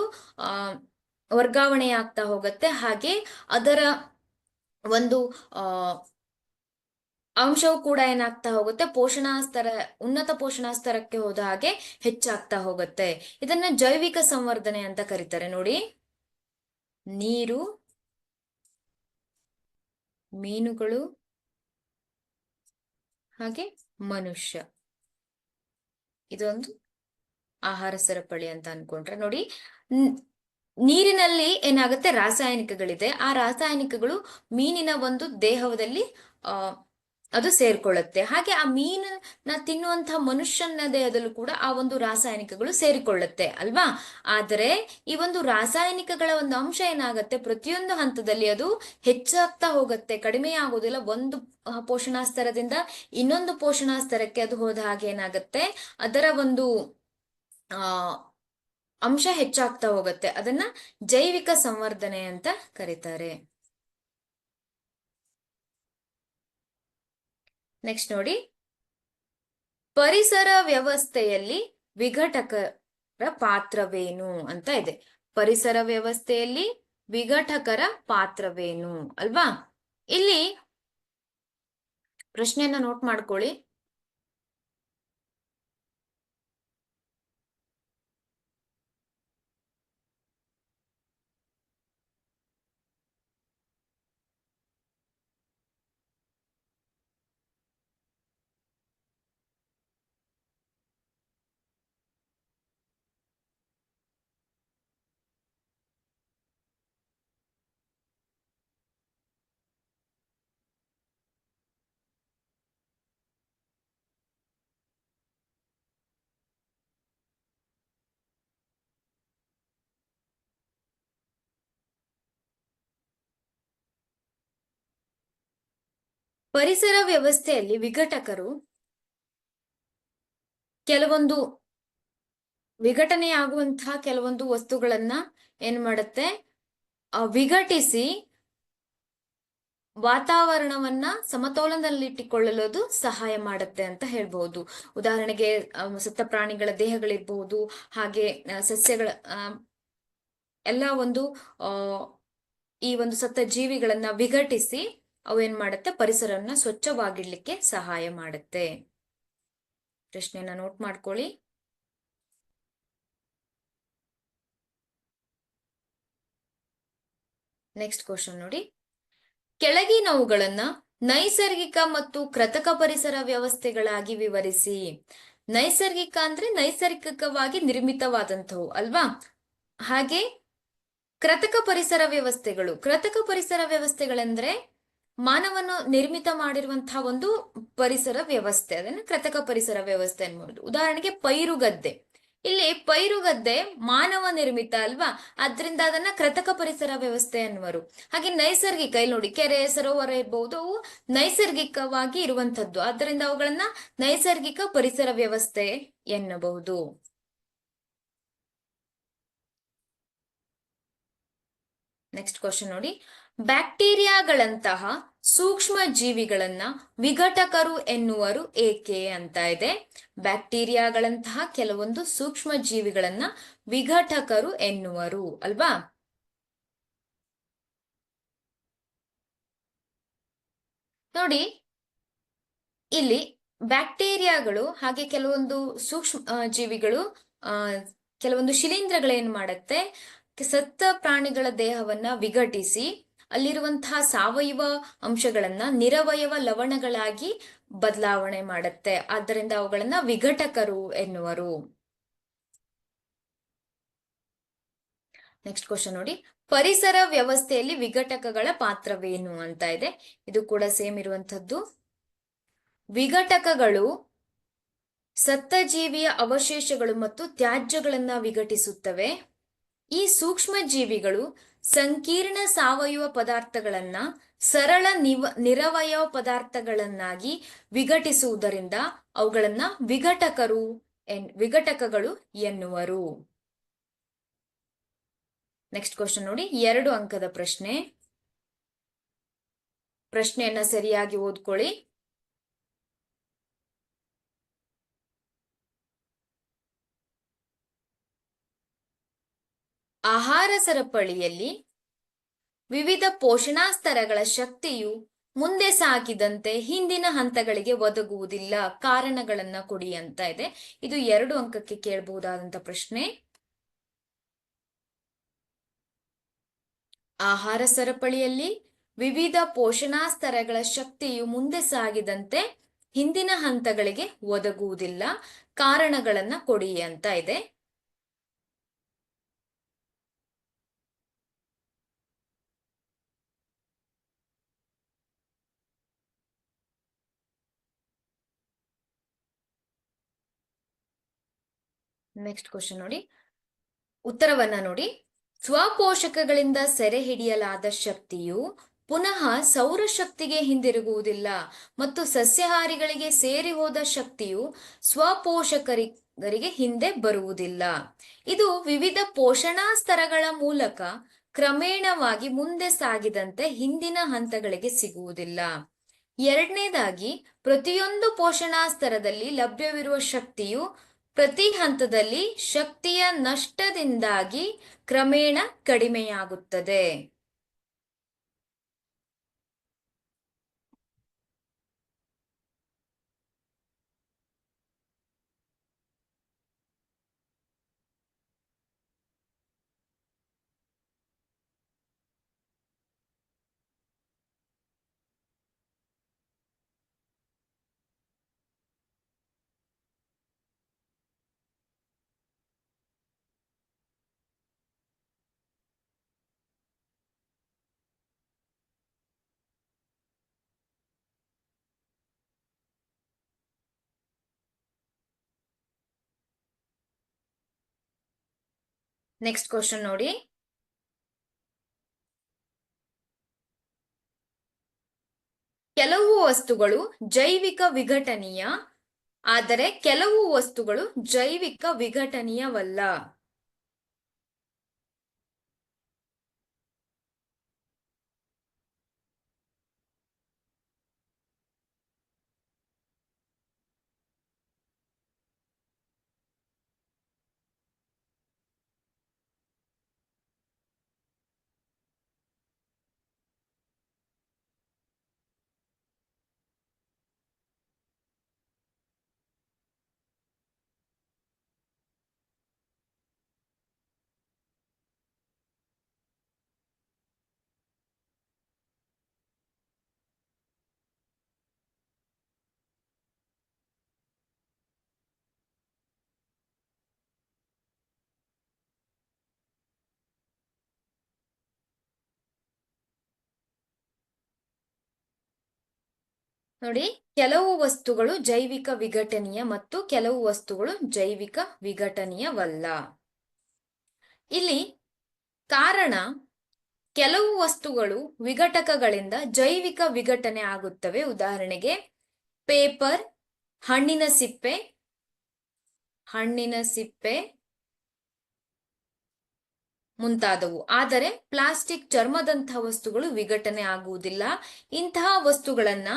ವರ್ಗಾವಣೆ ಆಗ್ತಾ ಹೋಗುತ್ತೆ. ಹಾಗೆ ಅದರ ಒಂದು ಅಂಶವು ಕೂಡ ಏನಾಗ್ತಾ ಹೋಗುತ್ತೆ, ಪೋಷಣಾ ಸ್ತರ, ಉನ್ನತ ಪೋಷಣಾ ಸ್ತರಕ್ಕೆ ಹೋದ ಹಾಗೆ ಹೆಚ್ಚಾಗ್ತಾ ಹೋಗುತ್ತೆ. ಇದನ್ನ ಜೈವಿಕ ಸಂವರ್ಧನೆ ಅಂತ ಕರೀತಾರೆ ನೋಡಿ. ನೀರು, ಮೀನುಗಳು ಹಾಗೆ ಮನುಷ್ಯ, ಇದೊಂದು ಆಹಾರ ಸರಪಳಿ ಅಂತ ಅನ್ಕೊಂಡ್ರೆ ನೋಡಿ. ನೀರಿನಲ್ಲಿ ಏನಾಗುತ್ತೆ, ರಾಸಾಯನಿಕಗಳಿದೆ. ಆ ರಾಸಾಯನಿಕಗಳು ಮೀನಿನ ಒಂದು ದೇಹದಲ್ಲಿ ಆ ಅದು ಸೇರ್ಕೊಳ್ಳುತ್ತೆ. ಹಾಗೆ ಆ ಮೀನನ್ನ ತಿನ್ನುವಂತಹ ಮನುಷ್ಯನ ದೇಹದಲ್ಲೂ ಕೂಡ ಆ ಒಂದು ರಾಸಾಯನಿಕಗಳು ಸೇರಿಕೊಳ್ಳುತ್ತೆ ಅಲ್ವಾ. ಆದರೆ ಈ ಒಂದು ರಾಸಾಯನಿಕಗಳ ಒಂದು ಅಂಶ ಏನಾಗುತ್ತೆ, ಪ್ರತಿಯೊಂದು ಹಂತದಲ್ಲಿ ಅದು ಹೆಚ್ಚಾಗ್ತಾ ಹೋಗುತ್ತೆ, ಕಡಿಮೆ ಆಗೋದಿಲ್ಲ. ಒಂದು ಪೋಷಣಾ ಸ್ತರದಿಂದ ಇನ್ನೊಂದು ಪೋಷಣಾ ಸ್ತರಕ್ಕೆ ಅದು ಹೋದ ಹಾಗೆ ಏನಾಗುತ್ತೆ, ಅದರ ಒಂದು ಆ ಅಂಶ ಹೆಚ್ಚಾಗ್ತಾ ಹೋಗುತ್ತೆ. ಅದನ್ನ ಜೈವಿಕ ಸಂವರ್ಧನೆ ಅಂತ ಕರೀತಾರೆ. ನೆಕ್ಸ್ಟ್ ನೋಡಿ, ಪರಿಸರ ವ್ಯವಸ್ಥೆಯಲ್ಲಿ ವಿಘಟಕರ ಪಾತ್ರವೇನು ಅಂತ ಇದೆ. ಪರಿಸರ ವ್ಯವಸ್ಥೆಯಲ್ಲಿ ವಿಘಟಕರ ಪಾತ್ರವೇನು ಅಲ್ವಾ. ಇಲ್ಲಿ ಪ್ರಶ್ನೆಯನ್ನ ನೋಟ್ ಮಾಡ್ಕೊಳ್ಳಿ. ಪರಿಸರ ವ್ಯವಸ್ಥೆಯಲ್ಲಿ ವಿಘಟಕರು ಕೆಲವೊಂದು ವಿಘಟನೆಯಾಗುವಂತಹ ಕೆಲವೊಂದು ವಸ್ತುಗಳನ್ನ ಏನ್ ಮಾಡುತ್ತೆ, ವಿಘಟಿಸಿ ವಾತಾವರಣವನ್ನ ಸಮತೋಲನದಲ್ಲಿಟ್ಟುಕೊಳ್ಳಲು ಅದು ಸಹಾಯ ಮಾಡುತ್ತೆ ಅಂತ ಹೇಳ್ಬಹುದು. ಉದಾಹರಣೆಗೆ ಸತ್ತ ಪ್ರಾಣಿಗಳ ದೇಹಗಳಿರ್ಬಹುದು, ಹಾಗೆ ಸಸ್ಯಗಳ ಎಲ್ಲ ಒಂದು ಈ ಒಂದು ಸತ್ತ ಜೀವಿಗಳನ್ನ ವಿಘಟಿಸಿ ಅವು ಏನ್ ಮಾಡುತ್ತೆ, ಪರಿಸರವನ್ನ ಸ್ವಚ್ಛವಾಗಿಡ್ಲಿಕ್ಕೆ ಸಹಾಯ ಮಾಡುತ್ತೆ. ಪ್ರಶ್ನೆಯನ್ನ ನೋಟ್ ಮಾಡ್ಕೊಳ್ಳಿ. ನೆಕ್ಸ್ಟ್ ಕ್ವಶನ್ ನೋಡಿ, ಕೆಳಗಿನವುಗಳನ್ನ ನೈಸರ್ಗಿಕ ಮತ್ತು ಕೃತಕ ಪರಿಸರ ವ್ಯವಸ್ಥೆಗಳಾಗಿ ವಿವರಿಸಿ. ನೈಸರ್ಗಿಕ ಅಂದ್ರೆ ನೈಸರ್ಗಿಕವಾಗಿ ನಿರ್ಮಿತವಾದಂಥವು ಅಲ್ವಾ. ಹಾಗೆ ಕೃತಕ ಪರಿಸರ ವ್ಯವಸ್ಥೆಗಳು, ಕೃತಕ ಪರಿಸರ ವ್ಯವಸ್ಥೆಗಳಂದ್ರೆ ಮಾನವನು ನಿರ್ಮಿತ ಮಾಡಿರುವಂತಹ ಒಂದು ಪರಿಸರ ವ್ಯವಸ್ಥೆ, ಅದನ್ನ ಕೃತಕ ಪರಿಸರ ವ್ಯವಸ್ಥೆ ಅನ್ಬೋದು. ಉದಾಹರಣೆಗೆ ಪೈರುಗದ್ದೆ, ಇಲ್ಲಿ ಪೈರುಗದ್ದೆ ಮಾನವ ನಿರ್ಮಿತ ಅಲ್ವಾ, ಅದರಿಂದ ಅದನ್ನ ಕೃತಕ ಪರಿಸರ ವ್ಯವಸ್ಥೆ ಅನ್ನುವರು. ಹಾಗೆ ನೈಸರ್ಗಿಕ, ಇಲ್ಲಿ ನೋಡಿ ಕೆರೆ ಸರೋವರ ಇರ್ಬಹುದು, ಅವು ನೈಸರ್ಗಿಕವಾಗಿ ಇರುವಂತದ್ದು, ಆದ್ದರಿಂದ ಅವುಗಳನ್ನ ನೈಸರ್ಗಿಕ ಪರಿಸರ ವ್ಯವಸ್ಥೆ ಎನ್ನಬಹುದು. ನೆಕ್ಸ್ಟ್ ಕ್ವಶನ್ ನೋಡಿ, ಬ್ಯಾಕ್ಟೀರಿಯಾಗಳಂತಹ ಸೂಕ್ಷ್ಮ ಜೀವಿಗಳನ್ನ ವಿಘಟಕರು ಎನ್ನುವರು ಏಕೆ ಅಂತ ಇದೆ. ಬ್ಯಾಕ್ಟೀರಿಯಾಗಳಂತಹ ಕೆಲವೊಂದು ಸೂಕ್ಷ್ಮ ಜೀವಿಗಳನ್ನ ವಿಘಟಕರು ಎನ್ನುವರು ಅಲ್ವಾ. ನೋಡಿ, ಇಲ್ಲಿ ಬ್ಯಾಕ್ಟೀರಿಯಾಗಳು ಹಾಗೆ ಕೆಲವೊಂದು ಸೂಕ್ಷ್ಮ ಜೀವಿಗಳು, ಕೆಲವೊಂದು ಶಿಲೀಂಧ್ರಗಳೇನ್ ಮಾಡುತ್ತೆ, ಸತ್ತ ಪ್ರಾಣಿಗಳ ದೇಹವನ್ನ ವಿಘಟಿಸಿ ಅಲ್ಲಿರುವಂತಹ ಸಾವಯವ ಅಂಶಗಳನ್ನ ನಿರವಯವ ಲವಣಗಳಾಗಿ ಬದಲಾವಣೆ ಮಾಡುತ್ತೆ. ಆದ್ದರಿಂದ ಅವುಗಳನ್ನ ವಿಘಟಕರು ಎನ್ನುವರು. ನೆಕ್ಸ್ಟ್ ಕ್ವಶನ್ ನೋಡಿ, ಪರಿಸರ ವ್ಯವಸ್ಥೆಯಲ್ಲಿ ವಿಘಟಕಗಳ ಪಾತ್ರವೇನು ಅಂತ ಇದೆ. ಇದು ಕೂಡ ಸೇಮ್ ಇರುವಂತದ್ದು. ವಿಘಟಕಗಳು ಸತ್ತ ಜೀವಿಯ ಅವಶೇಷಗಳು ಮತ್ತು ತ್ಯಾಜ್ಯಗಳನ್ನ ವಿಘಟಿಸುತ್ತವೆ. ಈ ಸೂಕ್ಷ್ಮ ಜೀವಿಗಳು ಸಂಕೀರ್ಣ ಸಾವಯವ ಪದಾರ್ಥಗಳನ್ನ ಸರಳ ನಿರವಯವ ಪದಾರ್ಥಗಳನ್ನಾಗಿ ವಿಘಟಿಸುವುದರಿಂದ ಅವುಗಳನ್ನ ವಿಘಟಕಗಳು ಎನ್ನುವರು. ನೆಕ್ಸ್ಟ್ ಕ್ವಶನ್ ನೋಡಿ, 2 ಅಂಕದ ಪ್ರಶ್ನೆ. ಪ್ರಶ್ನೆಯನ್ನ ಸರಿಯಾಗಿ ಓದ್ಕೊಳ್ಳಿ. ಆಹಾರ ಸರಪಳಿಯಲ್ಲಿ ವಿವಿಧ ಪೋಷಣಾ ಸ್ತರಗಳ ಶಕ್ತಿಯು ಮುಂದೆ ಸಾಗಿದಂತೆ ಹಿಂದಿನ ಹಂತಗಳಿಗೆ ಒದಗುವುದಿಲ್ಲ, ಕಾರಣಗಳನ್ನ ಕೊಡಿ ಅಂತ ಇದೆ. ಇದು 2 ಅಂಕಕ್ಕೆ ಕೇಳಬಹುದಾದಂತ ಪ್ರಶ್ನೆ. ಆಹಾರ ಸರಪಳಿಯಲ್ಲಿ ವಿವಿಧ ಪೋಷಣಾ ಸ್ತರಗಳ ಶಕ್ತಿಯು ಮುಂದೆ ಸಾಗಿದಂತೆ ಹಿಂದಿನ ಹಂತಗಳಿಗೆ ಒದಗುವುದಿಲ್ಲ, ಕಾರಣಗಳನ್ನ ಕೊಡಿ ಅಂತ ಇದೆ. ನೆಕ್ಸ್ಟ್ ಕ್ವಶನ್ ನೋಡಿ, ಉತ್ತರವನ್ನ ನೋಡಿ. ಸ್ವಪೋಷಕಗಳಿಂದ ಸೆರೆ ಹಿಡಿಯಲಾದ ಶಕ್ತಿಯು ಪುನಃ ಸೌರಶಕ್ತಿಗೆ ಹಿಂದಿರುಗುವುದಿಲ್ಲ ಮತ್ತು ಸಸ್ಯಹಾರಿಗಳಿಗೆ ಸೇರಿ ಹೋದ ಶಕ್ತಿಯು ಸ್ವಪೋಷಕರಿಗೆ ಹಿಂದೆ ಬರುವುದಿಲ್ಲ. ಇದು ವಿವಿಧ ಪೋಷಣಾ ಸ್ತರಗಳ ಮೂಲಕ ಕ್ರಮೇಣವಾಗಿ ಮುಂದೆ ಸಾಗಿದಂತೆ ಹಿಂದಿನ ಹಂತಗಳಿಗೆ ಸಿಗುವುದಿಲ್ಲ. ಎರಡನೇದಾಗಿ, ಪ್ರತಿಯೊಂದು ಪೋಷಣಾ ಸ್ತರದಲ್ಲಿ ಲಭ್ಯವಿರುವ ಶಕ್ತಿಯು ಪ್ರತಿ ಹಂತದಲ್ಲಿ ಶಕ್ತಿಯ ನಷ್ಟದಿಂದಾಗಿ ಕ್ರಮೇಣ ಕಡಿಮೆಯಾಗುತ್ತದೆ. ನೆಕ್ಸ್ಟ್ ಕ್ವಶನ್ ನೋಡಿ, ಕೆಲವು ವಸ್ತುಗಳು ಜೈವಿಕ ವಿಘಟನೀಯ, ಆದರೆ ಕೆಲವು ವಸ್ತುಗಳು ಜೈವಿಕ ವಿಘಟನೀಯವಲ್ಲ. ನೋಡಿ, ಕೆಲವು ವಸ್ತುಗಳು ಜೈವಿಕ ವಿಘಟನೀಯ ಮತ್ತು ಕೆಲವು ವಸ್ತುಗಳು ಜೈವಿಕ ವಿಘಟನೀಯವಲ್ಲ. ಇಲ್ಲಿ ಕಾರಣ, ಕೆಲವು ವಸ್ತುಗಳು ವಿಘಟಕಗಳಿಂದ ಜೈವಿಕ ವಿಘಟನೆ ಆಗುತ್ತವೆ. ಉದಾಹರಣೆಗೆ ಪೇಪರ್, ಹಣ್ಣಿನ ಸಿಪ್ಪೆ ಮುಂತಾದವು. ಆದರೆ ಪ್ಲಾಸ್ಟಿಕ್, ಚರ್ಮದಂತಹ ವಸ್ತುಗಳು ವಿಘಟನೆ ಆಗುವುದಿಲ್ಲ. ಇಂತಹ ವಸ್ತುಗಳನ್ನ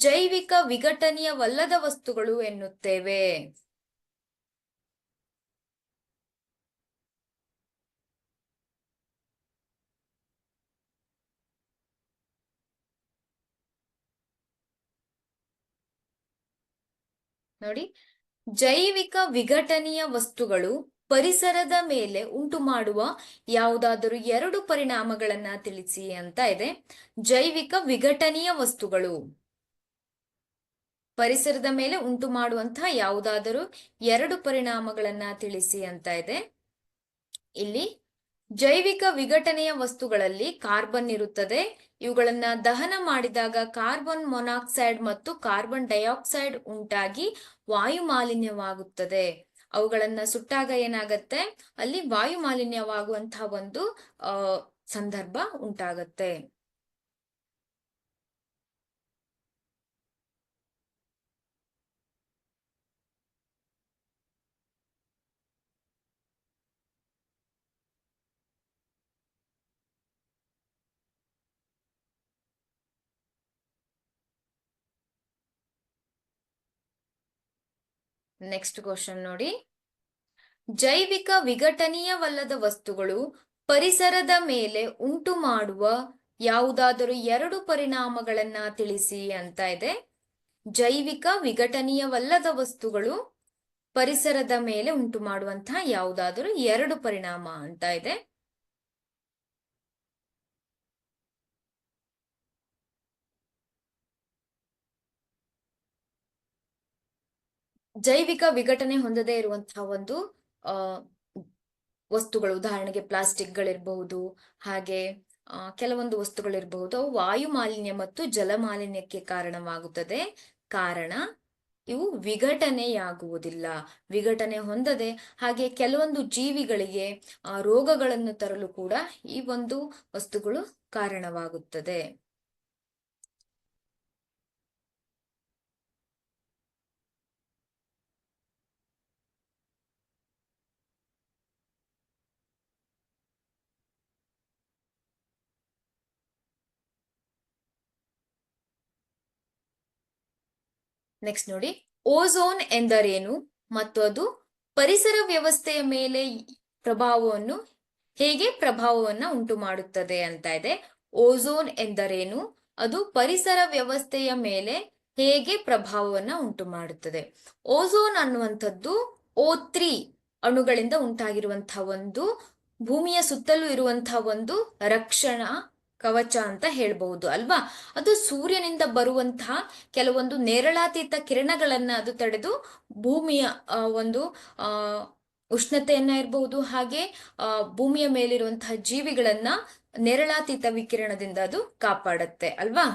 ಜೈವಿಕ ವಿಘಟನೀಯವಲ್ಲದ ವಸ್ತುಗಳು ಎನ್ನುತ್ತೇವೆ. ನೋಡಿ, ಜೈವಿಕ ವಿಘಟನೀಯ ವಸ್ತುಗಳು ಪರಿಸರದ ಮೇಲೆ ಉಂಟು ಮಾಡುವ ಯಾವುದಾದರೂ 2 ಪರಿಣಾಮಗಳನ್ನ ತಿಳಿಸಿ ಅಂತ ಇದೆ. ಜೈವಿಕ ವಿಘಟನೀಯ ವಸ್ತುಗಳು ಪರಿಸರದ ಮೇಲೆ ಉಂಟು ಮಾಡುವಂತಹ ಯಾವುದಾದರೂ 2 ಪರಿಣಾಮಗಳನ್ನ ತಿಳಿಸಿ ಅಂತ ಇದೆ. ಇಲ್ಲಿ ಜೈವಿಕ ವಿಘಟನೆಯ ವಸ್ತುಗಳಲ್ಲಿ ಕಾರ್ಬನ್ ಇರುತ್ತದೆ. ಇವುಗಳನ್ನ ದಹನ ಮಾಡಿದಾಗ ಕಾರ್ಬನ್ ಮೊನಾಕ್ಸೈಡ್ ಮತ್ತು ಕಾರ್ಬನ್ ಡೈಆಕ್ಸೈಡ್ ಉಂಟಾಗಿ ವಾಯು ಮಾಲಿನ್ಯವಾಗುತ್ತದೆ. ಅವುಗಳನ್ನ ಸುಟ್ಟಾಗ ಏನಾಗತ್ತೆ, ಅಲ್ಲಿ ವಾಯು ಮಾಲಿನ್ಯವಾಗುವಂತಹ ಒಂದು ಸಂದರ್ಭ ಉಂಟಾಗತ್ತೆ. ನೆಕ್ಸ್ಟ್ ಕ್ವಶನ್ ನೋಡಿ, ಜೈವಿಕ ವಿಘಟನೀಯವಲ್ಲದ ವಸ್ತುಗಳು ಪರಿಸರದ ಮೇಲೆ ಉಂಟು ಮಾಡುವ ಯಾವುದಾದರೂ ಎರಡು ಪರಿಣಾಮಗಳನ್ನ ತಿಳಿಸಿ ಅಂತ ಇದೆ. ಜೈವಿಕ ವಿಘಟನೀಯವಲ್ಲದ ವಸ್ತುಗಳು ಪರಿಸರದ ಮೇಲೆ ಉಂಟು ಮಾಡುವಂತಹ ಯಾವುದಾದರೂ ಎರಡು ಪರಿಣಾಮ ಅಂತ ಇದೆ. ಜೈವಿಕ ವಿಘಟನೆ ಹೊಂದದೇ ಇರುವಂತಹ ಒಂದು ವಸ್ತುಗಳು, ಉದಾಹರಣೆಗೆ ಪ್ಲಾಸ್ಟಿಕ್ಗಳಿರಬಹುದು, ಹಾಗೆ ಕೆಲವೊಂದು ವಸ್ತುಗಳಿರಬಹುದು, ಅವು ವಾಯು ಮಾಲಿನ್ಯ ಮತ್ತು ಜಲ ಮಾಲಿನ್ಯಕ್ಕೆ ಕಾರಣವಾಗುತ್ತದೆ. ಕಾರಣ ಇವು ವಿಘಟನೆಯಾಗುವುದಿಲ್ಲ, ವಿಘಟನೆ ಹೊಂದದೆ. ಹಾಗೆ ಕೆಲವೊಂದು ಜೀವಿಗಳಿಗೆ ರೋಗಗಳನ್ನು ತರಲು ಕೂಡ ಈ ಒಂದು ವಸ್ತುಗಳು ಕಾರಣವಾಗುತ್ತದೆ. ನೆಕ್ಸ್ಟ್ ನೋಡಿ, ಓಝೋನ್ ಎಂದರೇನು ಮತ್ತು ಅದು ಪರಿಸರ ವ್ಯವಸ್ಥೆಯ ಮೇಲೆ ಹೇಗೆ ಪ್ರಭಾವವನ್ನ ಉಂಟು ಮಾಡುತ್ತದೆ ಅಂತ ಇದೆ. ಓಝೋನ್ ಎಂದರೇನು, ಅದು ಪರಿಸರ ವ್ಯವಸ್ಥೆಯ ಮೇಲೆ ಹೇಗೆ ಪ್ರಭಾವವನ್ನ ಉಂಟು ಮಾಡುತ್ತದೆ. ಓಝೋನ್ ಅನ್ನುವಂಥದ್ದು O3 ಅಣುಗಳಿಂದ ಉಂಟಾಗಿರುವಂತಹ ಒಂದು ಭೂಮಿಯ ಸುತ್ತಲೂ ಇರುವಂತಹ ಒಂದು ರಕ್ಷಣಾ ಕವಚ ಅಂತ ಹೇಳ್ಬಹುದು ಅಲ್ವಾ. ಅದು ಸೂರ್ಯನಿಂದ ಬರುವಂತಹ ಕೆಲವೊಂದು ನೇರಳಾತೀತ ಕಿರಣಗಳನ್ನ ಅದು ತಡೆದು ಭೂಮಿಯ ಒಂದು ಉಷ್ಣತೆಯನ್ನ ಇರಬಹುದು, ಹಾಗೆ ಭೂಮಿಯ ಮೇಲಿರುವಂತಹ ಜೀವಿಗಳನ್ನ ನೇರಳಾತೀತ ವಿಕಿರಣದಿಂದ ಅದು ಕಾಪಾಡುತ್ತೆ ಅಲ್ವಾ.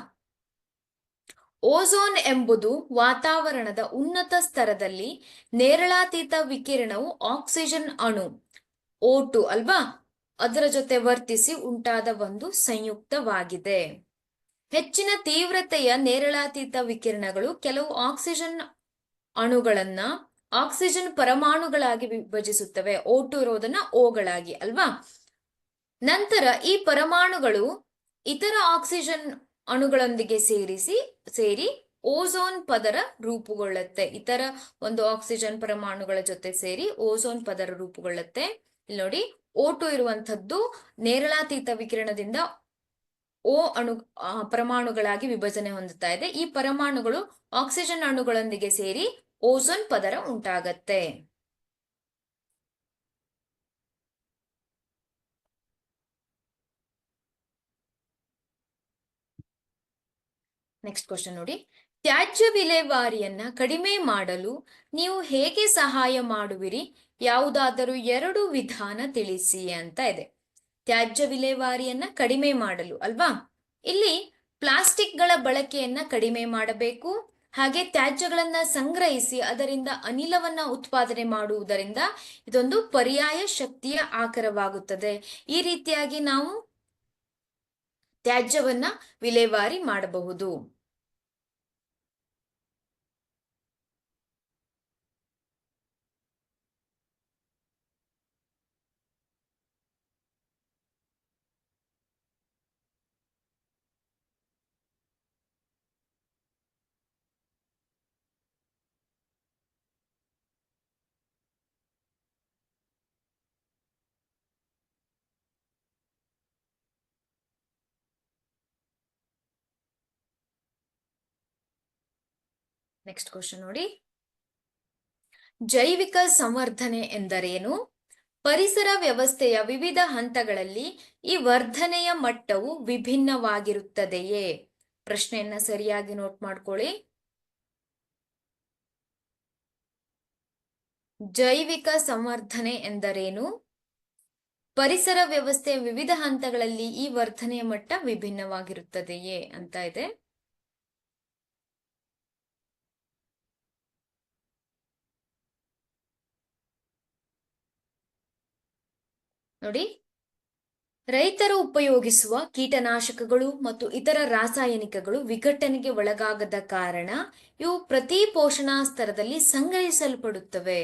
ಓಝೋನ್ ಎಂಬುದು ವಾತಾವರಣದ ಉನ್ನತ ಸ್ತರದಲ್ಲಿ ನೇರಳಾತೀತ ವಿಕಿರಣವು ಆಕ್ಸಿಜನ್ ಅಣು O2 ಅಲ್ವಾ, ಅದರ ಜೊತೆ ವರ್ತಿಸಿ ಉಂಟಾದ ಒಂದು ಸಂಯುಕ್ತವಾಗಿದೆ. ಹೆಚ್ಚಿನ ತೀವ್ರತೆಯ ನೇರಳಾತೀತ ವಿಕಿರಣಗಳು ಕೆಲವು ಆಕ್ಸಿಜನ್ ಅಣುಗಳನ್ನ ಆಕ್ಸಿಜನ್ ಪರಮಾಣುಗಳಾಗಿ ವಿಭಜಿಸುತ್ತವೆ. O2 ಇರೋದನ್ನ ಓಗಳಾಗಿ ಅಲ್ವಾ. ನಂತರ ಈ ಪರಮಾಣುಗಳು ಇತರ ಆಕ್ಸಿಜನ್ ಅಣುಗಳೊಂದಿಗೆ ಸೇರಿ ಓಝೋನ್ ಪದರ ರೂಪುಗೊಳ್ಳುತ್ತೆ. ಇತರ ಒಂದು ಆಕ್ಸಿಜನ್ ಪರಮಾಣುಗಳ ಜೊತೆ ಸೇರಿ ಓಝೋನ್ ಪದರ ರೂಪುಗೊಳ್ಳುತ್ತೆ. ಇಲ್ಲಿ ನೋಡಿ, O2 ಇರುವಂತದ್ದು ನೇರಳಾತೀತ ವಿಕಿರಣದಿಂದ ಪರಮಾಣುಗಳಾಗಿ ವಿಭಜನೆ ಹೊಂದುತ್ತಾ ಇದೆ. ಈ ಪರಮಾಣುಗಳು ಆಕ್ಸಿಜನ್ ಅಣುಗಳೊಂದಿಗೆ ಸೇರಿ ಓಝೋನ್ ಪದರ ಉಂಟಾಗತ್ತೆ. ನೆಕ್ಸ್ಟ್ ಕ್ವಶನ್ ನೋಡಿ, ತ್ಯಾಜ್ಯ ವಿಲೇವಾರಿಯನ್ನ ಕಡಿಮೆ ಮಾಡಲು ನೀವು ಹೇಗೆ ಸಹಾಯ ಮಾಡುವಿರಿ, ಯಾವುದಾದರೂ ಎರಡು ವಿಧಾನ ತಿಳಿಸಿ ಅಂತ ಇದೆ. ತ್ಯಾಜ್ಯ ವಿಲೇವಾರಿಯನ್ನ ಕಡಿಮೆ ಮಾಡಲು ಅಲ್ವಾ, ಇಲ್ಲಿ ಪ್ಲಾಸ್ಟಿಕ್ಗಳ ಬಳಕೆಯನ್ನ ಕಡಿಮೆ ಮಾಡಬೇಕು, ಹಾಗೆ ತ್ಯಾಜ್ಯಗಳನ್ನ ಸಂಗ್ರಹಿಸಿ ಅದರಿಂದ ಅನಿಲವನ್ನ ಉತ್ಪಾದನೆ ಮಾಡುವುದರಿಂದ ಇದೊಂದು ಪರ್ಯಾಯ ಶಕ್ತಿಯ ಆಕರವಾಗುತ್ತದೆ. ಈ ರೀತಿಯಾಗಿ ನಾವು ತ್ಯಾಜ್ಯವನ್ನ ವಿಲೇವಾರಿ ಮಾಡಬಹುದು. ನೆಕ್ಸ್ಟ್ ಕ್ವಶನ್ ನೋಡಿ, ಜೈವಿಕ ಸಂವರ್ಧನೆ ಎಂದರೇನು, ಪರಿಸರ ವ್ಯವಸ್ಥೆಯ ವಿವಿಧ ಹಂತಗಳಲ್ಲಿ ಈ ವರ್ಧನೆಯ ಮಟ್ಟವು ವಿಭಿನ್ನವಾಗಿರುತ್ತದೆಯೇ. ಪ್ರಶ್ನೆಯನ್ನ ಸರಿಯಾಗಿ ನೋಟ್ ಮಾಡ್ಕೊಳ್ಳಿ. ಜೈವಿಕ ಸಂವರ್ಧನೆ ಎಂದರೇನು, ಪರಿಸರ ವ್ಯವಸ್ಥೆಯ ವಿವಿಧ ಹಂತಗಳಲ್ಲಿ ಈ ವರ್ಧನೆಯ ಮಟ್ಟ ವಿಭಿನ್ನವಾಗಿರುತ್ತದೆಯೇ ಅಂತ ಇದೆ. ನೋಡಿ, ರೈತರು ಉಪಯೋಗಿಸುವ ಕೀಟನಾಶಕಗಳು ಮತ್ತು ಇತರ ರಾಸಾಯನಿಕಗಳು ವಿಘಟನೆಗೆ ಒಳಗಾಗದ ಕಾರಣ ಇವು ಪ್ರತಿ ಪೋಷಣಾ ಸ್ತರದಲ್ಲಿ ಸಂಗ್ರಹಿಸಲ್ಪಡುತ್ತವೆ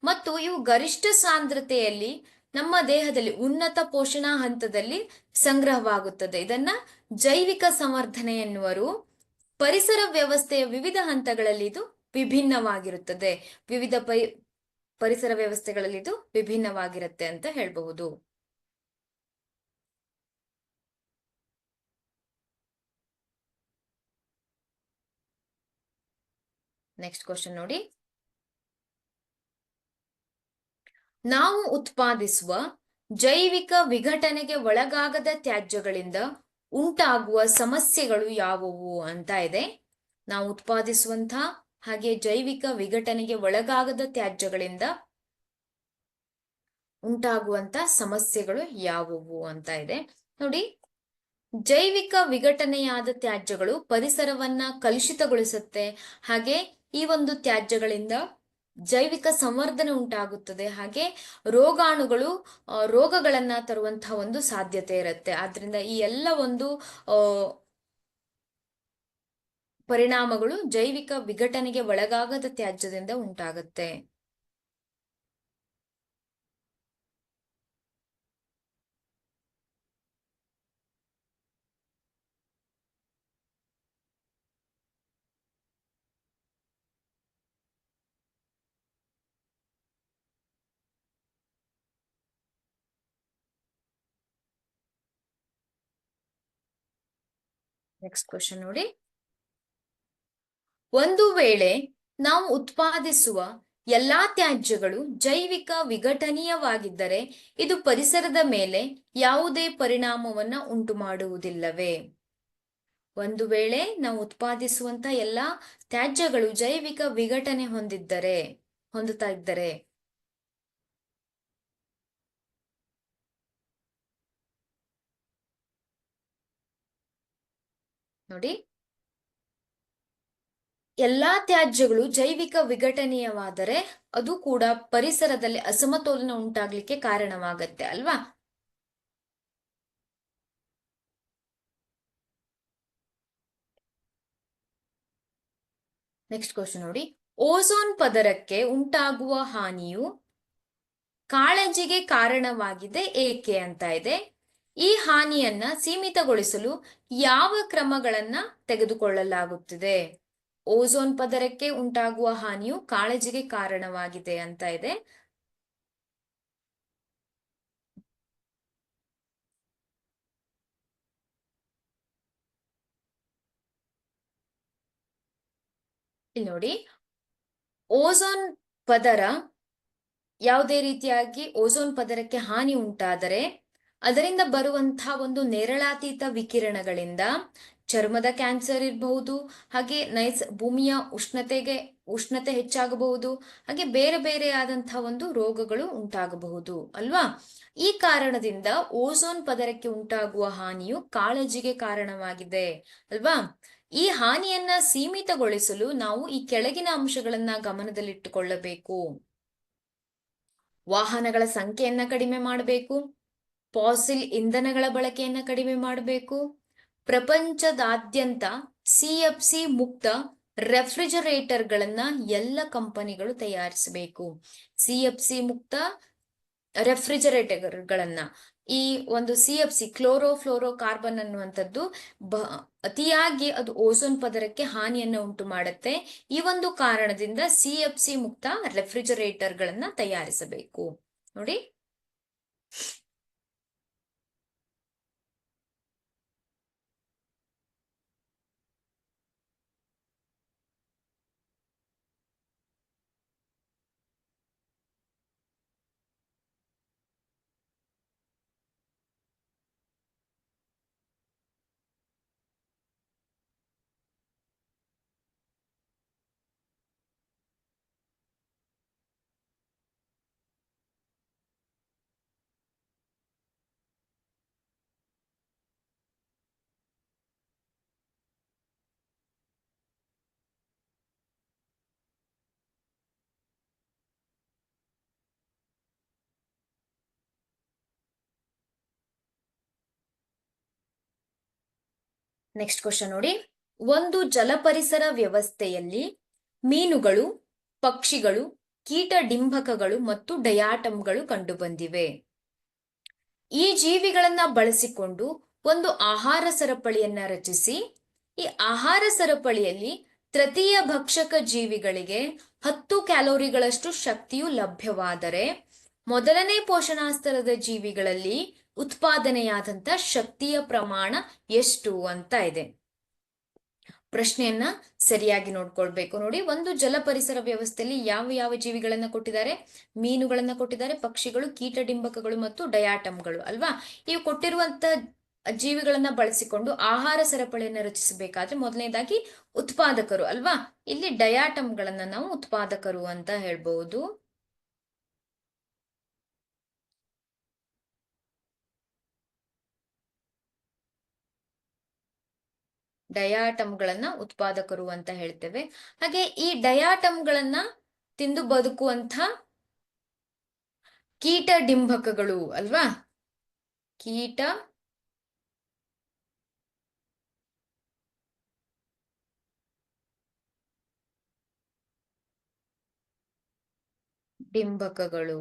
ಮತ್ತು ಇವು ಗರಿಷ್ಠ ಸಾಂದ್ರತೆಯಲ್ಲಿ ನಮ್ಮ ದೇಹದಲ್ಲಿ ಉನ್ನತ ಪೋಷಣಾ ಹಂತದಲ್ಲಿ ಸಂಗ್ರಹವಾಗುತ್ತದೆ. ಇದನ್ನ ಜೈವಿಕ ಸಂವರ್ಧನೆ ಎನ್ನುವರು. ಪರಿಸರ ವ್ಯವಸ್ಥೆಯ ವಿವಿಧ ಹಂತಗಳಲ್ಲಿ ಇದು ವಿಭಿನ್ನವಾಗಿರುತ್ತದೆ. ವಿವಿಧ ಪರಿಸರ ವ್ಯವಸ್ಥೆಗಳಲ್ಲಿ ಇದು ವಿಭಿನ್ನವಾಗಿರುತ್ತೆ ಅಂತ ಹೇಳಬಹುದು. ನೆಕ್ಸ್ಟ್ ಕ್ವಶನ್ ನೋಡಿ. ನಾವು ಉತ್ಪಾದಿಸುವ ಜೈವಿಕ ವಿಘಟನೆಗೆ ಒಳಗಾಗದ ತ್ಯಾಜ್ಯಗಳಿಂದ ಉಂಟಾಗುವ ಸಮಸ್ಯೆಗಳು ಯಾವುವು ಅಂತ ಇದೆ. ನಾವು ಉತ್ಪಾದಿಸುವಂತಹ ಹಾಗೆ ಜೈವಿಕ ವಿಘಟನೆಗೆ ಒಳಗಾಗದ ತ್ಯಾಜ್ಯಗಳಿಂದ ಉಂಟಾಗುವಂತ ಸಮಸ್ಯೆಗಳು ಯಾವುವು ಅಂತ ಇದೆ ನೋಡಿ. ಜೈವಿಕ ವಿಘಟನೆಯಾದ ತ್ಯಾಜ್ಯಗಳು ಪರಿಸರವನ್ನ ಕಲುಷಿತಗೊಳಿಸುತ್ತೆ. ಹಾಗೆ ಈ ಒಂದು ತ್ಯಾಜ್ಯಗಳಿಂದ ಜೈವಿಕ ಸಂವರ್ಧನೆ ಉಂಟಾಗುತ್ತದೆ. ಹಾಗೆ ರೋಗಗಳನ್ನ ತರುವಂತಹ ಒಂದು ಸಾಧ್ಯತೆ ಇರುತ್ತೆ. ಆದ್ರಿಂದ ಈ ಎಲ್ಲ ಒಂದು ಪರಿಣಾಮಗಳು ಜೈವಿಕ ವಿಘಟನೆಗೆ ಒಳಗಾಗದ ತ್ಯಾಜ್ಯದಿಂದ ಉಂಟಾಗುತ್ತೆ. ನೆಕ್ಸ್ಟ್ ಕ್ವಶನ್ ನೋಡಿ. ಒಂದು ವೇಳೆ ನಾವು ಉತ್ಪಾದಿಸುವ ಎಲ್ಲಾ ತ್ಯಾಜ್ಯಗಳು ಜೈವಿಕ ವಿಘಟನೀಯವಾಗಿದ್ದರೆ ಇದು ಪರಿಸರದ ಮೇಲೆ ಯಾವುದೇ ಪರಿಣಾಮವನ್ನ ಉಂಟು ಮಾಡುವುದಿಲ್ಲವೇ? ಒಂದು ವೇಳೆ ನಾವು ಉತ್ಪಾದಿಸುವಂತ ಎಲ್ಲಾ ತ್ಯಾಜ್ಯಗಳು ಜೈವಿಕ ವಿಘಟನೆ ಹೊಂದುತ್ತಾ ಇದ್ದರೆ ನೋಡಿ, ಎಲ್ಲಾ ತ್ಯಾಜ್ಯಗಳು ಜೈವಿಕ ವಿಘಟನೀಯವಾದರೆ ಅದು ಕೂಡ ಪರಿಸರದಲ್ಲಿ ಅಸಮತೋಲನ ಉಂಟಾಗ್ಲಿಕ್ಕೆ ಕಾರಣವಾಗತ್ತೆ ಅಲ್ವಾ? ನೆಕ್ಸ್ಟ್ ಕ್ವಶನ್ ನೋಡಿ. ಓಝೋನ್ ಪದರಕ್ಕೆ ಉಂಟಾಗುವ ಹಾನಿಯು ಕಾಳಜಿಗೆ ಕಾರಣವಾಗಿದೆ ಏಕೆ ಅಂತ ಇದೆ. ಈ ಹಾನಿಯನ್ನ ಸೀಮಿತಗೊಳಿಸಲು ಯಾವ ಕ್ರಮಗಳನ್ನ ತೆಗೆದುಕೊಳ್ಳಲಾಗುತ್ತಿದೆ? ಓಝೋನ್ ಪದರಕ್ಕೆ ಉಂಟಾಗುವ ಹಾನಿಯು ಕಾಳಜಿಗೆ ಕಾರಣವಾಗಿದೆ ಅಂತ ಇದೆ. ಇಲ್ಲಿ ನೋಡಿ, ಓಝೋನ್ ಪದರ ಯಾವುದೇ ರೀತಿಯಾಗಿ ಓಝೋನ್ ಪದರಕ್ಕೆ ಹಾನಿ ಉಂಟಾದರೆ ಅದರಿಂದ ಬರುವಂತಹ ಒಂದು ನೇರಳಾತೀತ ವಿಕಿರಣಗಳಿಂದ ಚರ್ಮದ ಕ್ಯಾನ್ಸರ್ ಇರಬಹುದು, ಹಾಗೆ ಭೂಮಿಯ ಉಷ್ಣತೆ ಹೆಚ್ಚಾಗಬಹುದು, ಹಾಗೆ ಬೇರೆ ಬೇರೆ ಆದಂತಹ ಒಂದು ರೋಗಗಳು ಉಂಟಾಗಬಹುದು ಅಲ್ವಾ? ಈ ಕಾರಣದಿಂದ ಓಝೋನ್ ಪದರಕ್ಕೆ ಉಂಟಾಗುವ ಹಾನಿಯು ಕಾಳಜಿಗೆ ಕಾರಣವಾಗಿದೆ ಅಲ್ವಾ? ಈ ಹಾನಿಯನ್ನ ಸೀಮಿತಗೊಳಿಸಲು ನಾವು ಈ ಕೆಳಗಿನ ಅಂಶಗಳನ್ನ ಗಮನದಲ್ಲಿಟ್ಟುಕೊಳ್ಳಬೇಕು. ವಾಹನಗಳ ಸಂಖ್ಯೆಯನ್ನ ಕಡಿಮೆ ಮಾಡಬೇಕು, ಫಾಸಿಲ್ ಇಂಧನಗಳ ಬಳಕೆಯನ್ನ ಕಡಿಮೆ ಮಾಡಬೇಕು, ಪ್ರಪಂಚದಾದ್ಯಂತ CFC ಮುಕ್ತ ರೆಫ್ರಿಜರೇಟರ್ಗಳನ್ನ ಎಲ್ಲ ಕಂಪನಿಗಳು ತಯಾರಿಸಬೇಕು. CFC ಮುಕ್ತ ರೆಫ್ರಿಜರೇಟರ್ಗಳನ್ನ, ಈ ಒಂದು CFC ಕ್ಲೋರೋಫ್ಲೋರೋ ಕಾರ್ಬನ್ ಅನ್ನುವಂಥದ್ದು ಅತಿಯಾಗಿ ಅದು ಓಝೋನ್ ಪದರಕ್ಕೆ ಹಾನಿಯನ್ನು ಉಂಟು ಮಾಡುತ್ತೆ. ಈ ಒಂದು ಕಾರಣದಿಂದ CFC ಮುಕ್ತ ರೆಫ್ರಿಜರೇಟರ್ಗಳನ್ನ ತಯಾರಿಸಬೇಕು ನೋಡಿ. ನೆಕ್ಸ್ಟ್ ಕ್ವಶನ್ ನೋಡಿ. ಒಂದು ಜಲಪರಿಸರ ವ್ಯವಸ್ಥೆಯಲ್ಲಿ ಮೀನುಗಳು, ಪಕ್ಷಿಗಳು, ಕೀಟಡಿಂಭಕಗಳು ಮತ್ತು ಡಯಾಟಮ್ಗಳು ಕಂಡುಬಂದಿವೆ. ಈ ಜೀವಿಗಳನ್ನ ಬಳಸಿಕೊಂಡು ಒಂದು ಆಹಾರ ಸರಪಳಿಯನ್ನ ರಚಿಸಿ, ಈ ಆಹಾರ ಸರಪಳಿಯಲ್ಲಿ ತೃತೀಯ ಭಕ್ಷಕ ಜೀವಿಗಳಿಗೆ 10 ಕ್ಯಾಲೋರಿಗಳಷ್ಟು ಶಕ್ತಿಯು ಲಭ್ಯವಾದರೆ ಮೊದಲನೇ ಪೋಷಣಾಸ್ತರದ ಜೀವಿಗಳಲ್ಲಿ ಉತ್ಪಾದನೆಯಾದಂತ ಶಕ್ತಿಯ ಪ್ರಮಾಣ ಎಷ್ಟು ಅಂತ ಇದೆ. ಪ್ರಶ್ನೆಯನ್ನ ಸರಿಯಾಗಿ ನೋಡ್ಕೊಳ್ಬೇಕು. ನೋಡಿ, ಒಂದು ಜಲ ಪರಿಸರ ವ್ಯವಸ್ಥೆಯಲ್ಲಿ ಯಾವ ಯಾವ ಜೀವಿಗಳನ್ನ ಕೊಟ್ಟಿದ್ದಾರೆ? ಮೀನುಗಳನ್ನ ಕೊಟ್ಟಿದ್ದಾರೆ, ಪಕ್ಷಿಗಳು, ಕೀಟಡಿಂಬಕಗಳು ಮತ್ತು ಡಯಾಟಮ್ಗಳು ಅಲ್ವಾ. ಇವು ಕೊಟ್ಟಿರುವಂತ ಜೀವಿಗಳನ್ನ ಬಳಸಿಕೊಂಡು ಆಹಾರ ಸರಪಳಿಯನ್ನ ರಚಿಸಬೇಕಾದ್ರೆ ಮೊದಲನೇದಾಗಿ ಉತ್ಪಾದಕರು ಅಲ್ವಾ. ಇಲ್ಲಿ ಡಯಾಟಮ್ಗಳನ್ನ ನಾವು ಉತ್ಪಾದಕರು ಅಂತ ಹೇಳ್ಬಹುದು. ಡಯಾಟಮ್ಗಳನ್ನ ಉತ್ಪಾದಕರು ಅಂತ ಹೇಳ್ತೇವೆ. ಹಾಗೆ ಈ ಡಯಾಟಮ್ಗಳನ್ನ ತಿಂದು ಬದುಕುವಂತ ಕೀಟ ಡಿಂಬಕಗಳು ಅಲ್ವಾ. ಕೀಟ ಡಿಂಬಕಗಳು,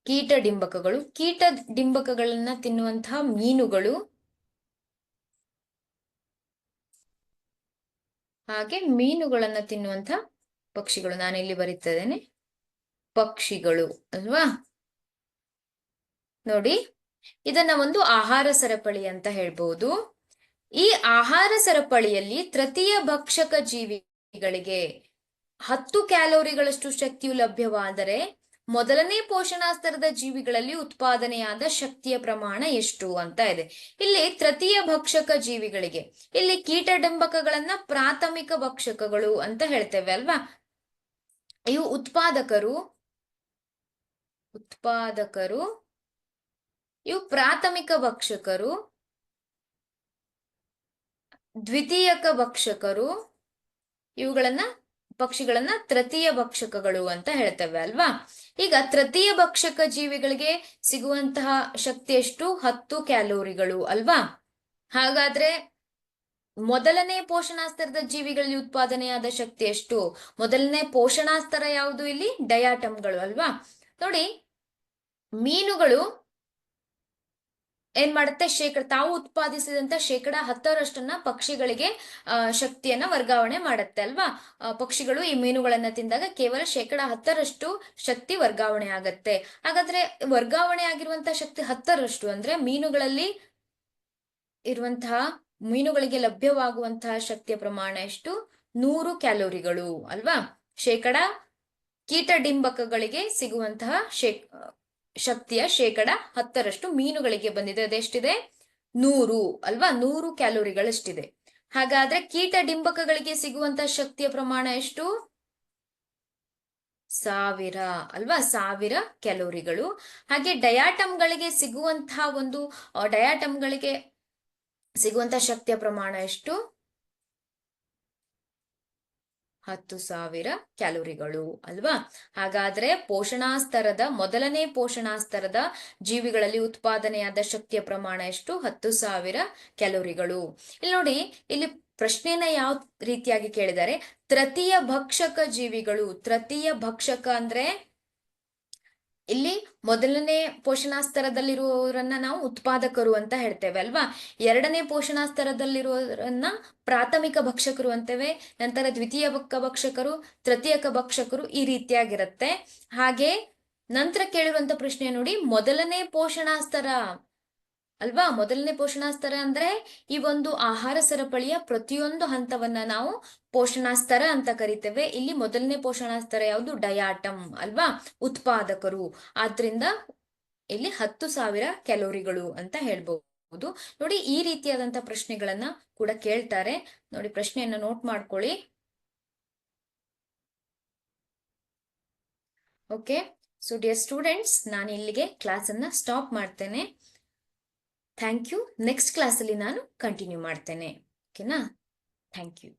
ಕೀಟ ಡಿಂಬಕಗಳು, ಕೀಟ ಡಿಂಬಕಗಳನ್ನ ತಿನ್ನುವಂತಹ ಮೀನುಗಳು, ಹಾಗೆ ಮೀನುಗಳನ್ನ ತಿನ್ನುವಂತ ಪಕ್ಷಿಗಳು. ನಾನಿಲ್ಲಿ ಬರೀತಾ ಇದ್ದೇನೆ ಪಕ್ಷಿಗಳು ಅಲ್ವಾ. ನೋಡಿ, ಇದನ್ನ ಒಂದು ಆಹಾರ ಸರಪಳಿ ಅಂತ ಹೇಳ್ಬಹುದು. ಈ ಆಹಾರ ಸರಪಳಿಯಲ್ಲಿ ತೃತೀಯ ಭಕ್ಷಕ ಜೀವಿಗಳಿಗೆ 10 ಕ್ಯಾಲೋರಿಗಳಷ್ಟು ಶಕ್ತಿಯು ಲಭ್ಯವಾದರೆ ಮೊದಲನೇ ಪೋಷಣಾಸ್ತರದ ಜೀವಿಗಳಲ್ಲಿ ಉತ್ಪಾದನೆಯಾದ ಶಕ್ತಿಯ ಪ್ರಮಾಣ ಎಷ್ಟು ಅಂತ ಇದೆ. ಇಲ್ಲಿ ತೃತೀಯ ಭಕ್ಷಕ ಜೀವಿಗಳಿಗೆ, ಇಲ್ಲಿ ಕೀಟಡಂಬಕಗಳನ್ನ ಪ್ರಾಥಮಿಕ ಭಕ್ಷಕಗಳು ಅಂತ ಹೇಳ್ತೇವೆ ಅಲ್ವಾ. ಇವು ಉತ್ಪಾದಕರು, ಇವು ಪ್ರಾಥಮಿಕ ಭಕ್ಷಕರು, ದ್ವಿತೀಯಕ ಭಕ್ಷಕರು, ಇವುಗಳನ್ನ ಪಕ್ಷಿಗಳನ್ನ ತೃತೀಯ ಭಕ್ಷಕಗಳು ಅಂತ ಹೇಳ್ತೇವೆ ಅಲ್ವಾ. ಈಗ ತೃತೀಯ ಭಕ್ಷಕ ಜೀವಿಗಳಿಗೆ ಸಿಗುವಂತಹ ಶಕ್ತಿ ಎಷ್ಟು? 10 ಕ್ಯಾಲೋರಿಗಳು ಅಲ್ವಾ. ಹಾಗಾದ್ರೆ ಮೊದಲನೇ ಪೋಷಣಾಸ್ತರದ ಜೀವಿಗಳಲ್ಲಿ ಉತ್ಪಾದನೆಯಾದ ಶಕ್ತಿ ಎಷ್ಟು? ಮೊದಲನೇ ಪೋಷಣಾಸ್ತರ ಯಾವುದು? ಇಲ್ಲಿ ಡಯಾಟಮ್ಗಳು ಅಲ್ವಾ. ನೋಡಿ, ಮೀನುಗಳು ಏನ್ ಮಾಡುತ್ತೆ? ತಾವು ಉತ್ಪಾದಿಸಿದಂತ 10% ಪಕ್ಷಿಗಳಿಗೆ ಶಕ್ತಿಯನ್ನ ವರ್ಗಾವಣೆ ಮಾಡುತ್ತೆ ಅಲ್ವಾ. ಪಕ್ಷಿಗಳು ಈ ಮೀನುಗಳನ್ನ ತಿಂದಾಗ ಕೇವಲ 10% ಶಕ್ತಿ ವರ್ಗಾವಣೆ ಆಗತ್ತೆ. ಹಾಗಾದ್ರೆ ವರ್ಗಾವಣೆ ಆಗಿರುವಂತಹ ಶಕ್ತಿ 10% ಅಂದ್ರೆ ಮೀನುಗಳಿಗೆ ಲಭ್ಯವಾಗುವಂತಹ ಶಕ್ತಿಯ ಪ್ರಮಾಣ ಎಷ್ಟು? 100 ಕ್ಯಾಲೋರಿಗಳು ಅಲ್ವಾ. ಕೀಟಡಿಂಬಕಗಳಿಗೆ ಸಿಗುವಂತಹ ಶಕ್ತಿಯ 10% ಮೀನುಗಳಿಗೆ ಬಂದಿದೆ. ಅದೆಷ್ಟಿದೆ? 100 ಅಲ್ವಾ. 100 ಕ್ಯಾಲೋರಿಗಳಷ್ಟಿದೆ. ಹಾಗಾದ್ರೆ ಕೀಟಡಿಂಬಕಗಳಿಗೆ ಸಿಗುವಂತಹ ಶಕ್ತಿಯ ಪ್ರಮಾಣ ಎಷ್ಟು? 1000 ಅಲ್ವಾ. 1000 ಕ್ಯಾಲೋರಿಗಳು. ಹಾಗೆ ಡಯಾಟಮ್ಗಳಿಗೆ ಸಿಗುವಂತಹ ಶಕ್ತಿಯ ಪ್ರಮಾಣ ಎಷ್ಟು? 10,000 ಕ್ಯಾಲೋರಿಗಳು ಅಲ್ವಾ. ಹಾಗಾದ್ರೆ ಮೊದಲನೇ ಪೋಷಣಾಸ್ತರದ ಜೀವಿಗಳಲ್ಲಿ ಉತ್ಪಾದನೆಯಾದ ಶಕ್ತಿಯ ಪ್ರಮಾಣ ಎಷ್ಟು? 10,000 ಕ್ಯಾಲೋರಿಗಳು. ಇಲ್ಲಿ ನೋಡಿ, ಇಲ್ಲಿ ಪ್ರಶ್ನೆಯನ್ನ ಯಾವ ರೀತಿಯಾಗಿ ಕೇಳಿದ್ದಾರೆ? ತೃತೀಯ ಭಕ್ಷಕ ಜೀವಿಗಳು. ತೃತೀಯ ಭಕ್ಷಕ ಅಂದ್ರೆ ಇಲ್ಲಿ ಮೊದಲನೇ ಪೋಷಣಾಸ್ತರದಲ್ಲಿರುವವರನ್ನ ನಾವು ಉತ್ಪಾದಕರು ಅಂತ ಹೇಳ್ತೇವೆ ಅಲ್ವಾ. ಎರಡನೇ ಪೋಷಣಾಸ್ತರದಲ್ಲಿರುವವರನ್ನ ಪ್ರಾಥಮಿಕ ಭಕ್ಷಕರು ಅಂತೇವೆ. ನಂತರ ದ್ವಿತೀಯಕ ಭಕ್ಷಕರು, ತೃತೀಯಕ ಭಕ್ಷಕರು, ಈ ರೀತಿಯಾಗಿರುತ್ತೆ. ಹಾಗೆ ನಂತರ ಕೇಳಿರುವಂತ ಪ್ರಶ್ನೆ ನೋಡಿ, ಮೊದಲನೇ ಪೋಷಣಾಸ್ತರ ಅಲ್ವಾ. ಮೊದಲನೇ ಪೋಷಣಾಸ್ತರ ಅಂದ್ರೆ ಈ ಒಂದು ಆಹಾರ ಸರಪಳಿಯ ಪ್ರತಿಯೊಂದು ಹಂತವನ್ನ ನಾವು ಪೋಷಣಾಸ್ತರ ಅಂತ ಕರಿತೇವೆ. ಇಲ್ಲಿ ಮೊದಲನೇ ಪೋಷಣಾಸ್ತರ ಯಾವುದು? ಡಯಾಟಮ್ ಅಲ್ವಾ, ಉತ್ಪಾದಕರು. ಆದ್ರಿಂದ ಇಲ್ಲಿ 10,000 ಕ್ಯಾಲೋರಿಗಳು ಅಂತ ಹೇಳ್ಬಹುದು. ನೋಡಿ, ಈ ರೀತಿಯಾದಂತಹ ಪ್ರಶ್ನೆಗಳನ್ನ ಕೂಡ ಕೇಳ್ತಾರೆ. ನೋಡಿ, ಪ್ರಶ್ನೆಯನ್ನ ನೋಟ್ ಮಾಡ್ಕೊಳ್ಳಿ. ಓಕೆ, ಸೊ ಡಿಯರ್ ಸ್ಟೂಡೆಂಟ್ಸ್, ನಾನು ಇಲ್ಲಿಗೆ ಕ್ಲಾಸ್ ಅನ್ನ ಸ್ಟಾಪ್ ಮಾಡ್ತೇನೆ. Thank you. ನೆಕ್ಸ್ಟ್ ಕ್ಲಾಸಲ್ಲಿ ನಾನು ಕಂಟಿನ್ಯೂ ಮಾಡ್ತೇನೆ. ಓಕೆನಾ? Thank you.